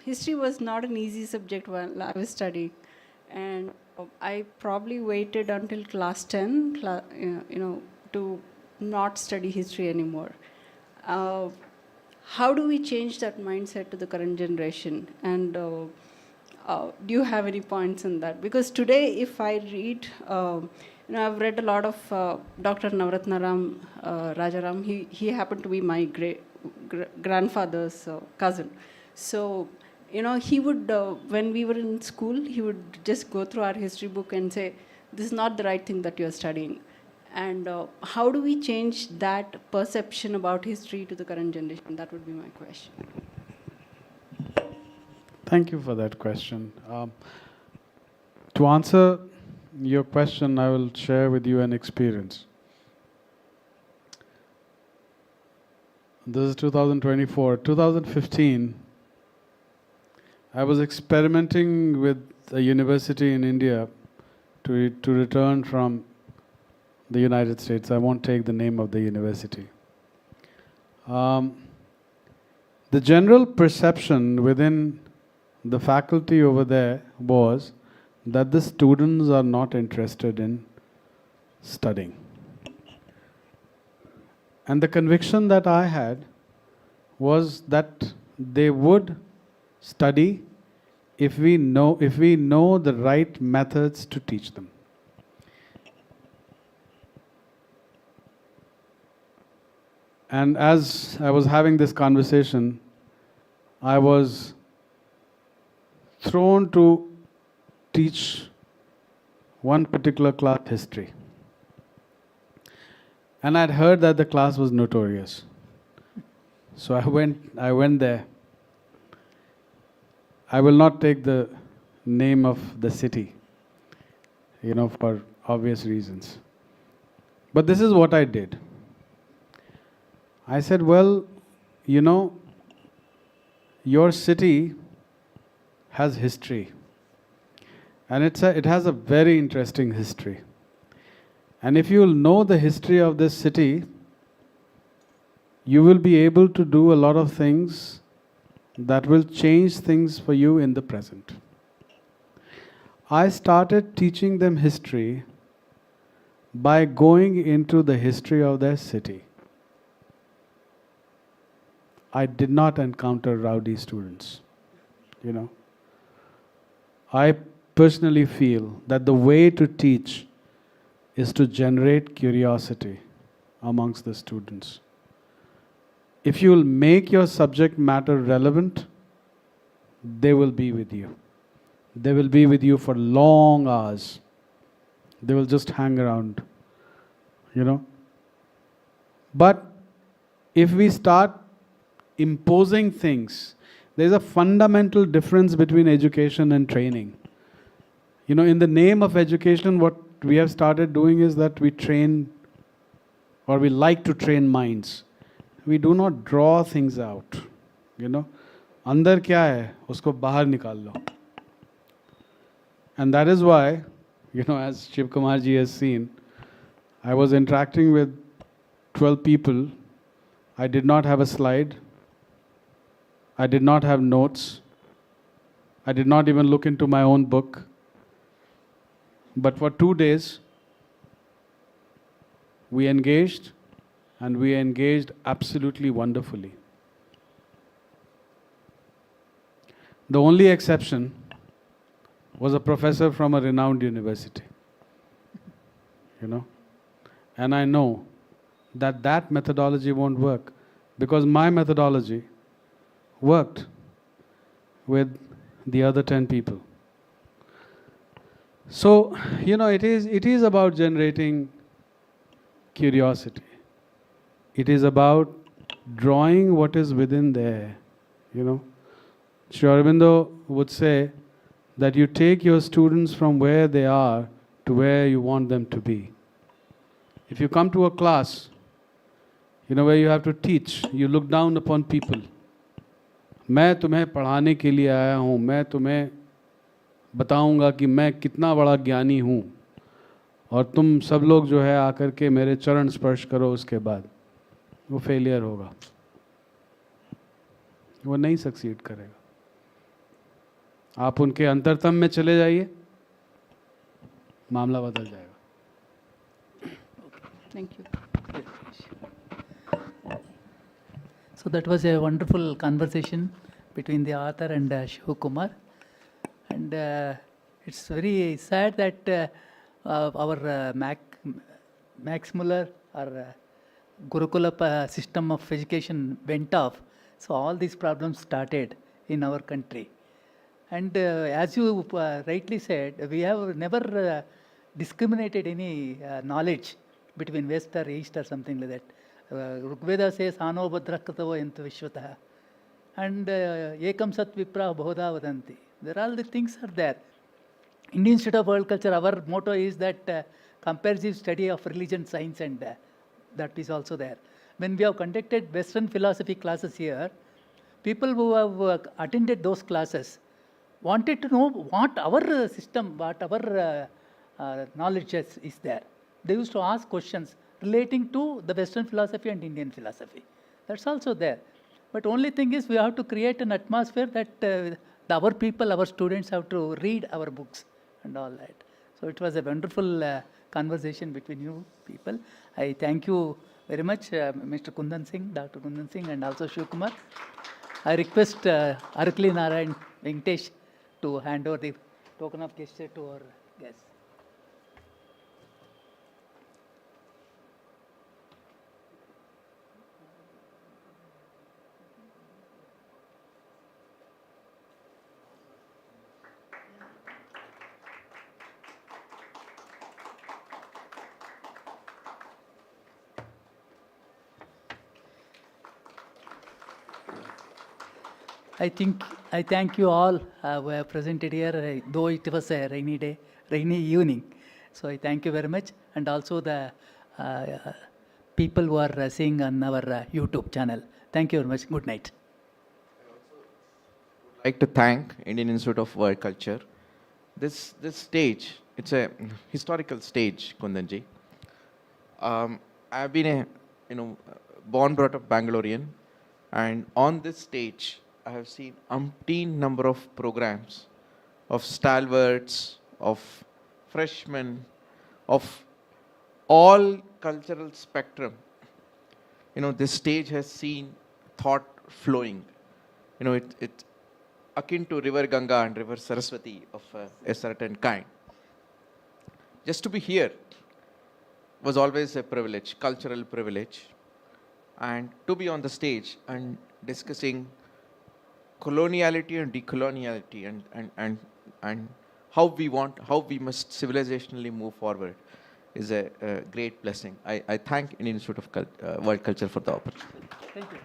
History was not an easy subject while I was studying, and I probably waited until class 10, you know, to not study history anymore. How do we change that mindset to the current generation? And do you have any points on that? Because today, if I read, you know, I've read a lot of Dr. Navratnaram Rajaram. He happened to be my grandfather's cousin. So, you know, he would, when we were in school, he would just go through our history book and say, this is not the right thing that you're studying. And how do we change that perception about history to the current generation? That would be my question. Thank you for that question. To answer your question, I will share with you an experience. This is 2024. 2015, I was experimenting with a university in India to return from the United States. I won't take the name of the university. The general perception within the faculty over there was that the students are not interested in studying. And the conviction that I had was that they would study if we know the right methods to teach them. And as I was having this conversation, I was thrown to teach one particular class, history. And I'd heard that the class was notorious. So I went there. I will not take the name of the city, for obvious reasons. But this is what I did. I said, well, your city has history. And it has a very interesting history. And if you will know the history of this city, you will be able to do a lot of things that will change things for you in the present. I started teaching them history by going into the history of their city. I did not encounter rowdy students, I personally feel that the way to teach is to generate curiosity amongst the students. If you will make your subject matter relevant, they will be with you. They will be with you for long hours. They will just hang around, But if we start imposing things, there's a fundamental difference between education and training. In the name of education, what we have started doing is that we train, or we like to train minds. We do not draw things out. Andar kya hai, usko bahar nikal lo. And that is why, as Shivakumar ji has seen, I was interacting with 12 people. I did not have a slide. I did not have notes. I did not even look into my own book. But for 2 days, we engaged, and we engaged absolutely wonderfully. The only exception was a professor from a renowned university. And I know that methodology won't work, because my methodology worked with the other 10 people. So, it is about generating curiosity. It is about drawing what is within there, Sri Aurobindo would say that you take your students from where they are to where you want them to be. If you come to a class, where you have to teach, you look down upon people. मैं तुम्हें पढ़ाने के लिए आया हूँ, मैं तुम्हें बताऊंगा कि मैं कितना बड़ा ज्ञानी हूँ, और तुम सब लोग जो है आकर के मेरे चरण स्पर्श करो, उसके बाद वो फेलियर होगा, वो नहीं सक्सीड करेगा. आप उनके अंतरतम में चले जाइए, मामला बदल जाएगा. Thank you. So that was a wonderful conversation between the author and Shivakumar. And it's very sad that our Max Muller or Gurukula system of education went off. So all these problems started in our country. And as you rightly said, we have never discriminated any knowledge between West or East or something like that. Rigveda says, Ano Badrakatavo Yantu Vishwataha. And Ekam Sat Vipra Bahuda Vadanti. There all the things are there. Indian Institute of World Culture, our motto is that comparative study of religion, science, and that is also there. When we have conducted Western philosophy classes here, people who have attended those classes wanted to know what our system, what our knowledge is there. They used to ask questions relating to the Western philosophy and Indian philosophy. That's also there. But only thing is we have to create an atmosphere that our people, our students have to read our books and all that. So it was a wonderful conversation between you people. I thank you very much, Mr. Kundan Singh, Dr. Kundan Singh, and also Shivakumar. I request Arakali Narayan Venkatesh to hand over the token of gesture to our guests. I thank you all who have presented here, though it was a rainy day, rainy evening. So I thank you very much, and also the people who are seeing on our YouTube channel. Thank you very much. Good night. I'd like to thank Indian Institute of World Culture. This stage, it's a historical stage, Kundanji. I've been a born brought up Bangalorean, and on this stage, I have seen umpteen number of programs of stalwarts, of freshmen, of all cultural spectrum. This stage has seen thought flowing. It akin to river Ganga and river Saraswati of a certain kind. Just to be here was always a privilege, cultural privilege. And to be on the stage and discussing coloniality and decoloniality and how we must civilizationally move forward is a great blessing. I thank Indian Institute of World Culture for the opportunity. Thank you.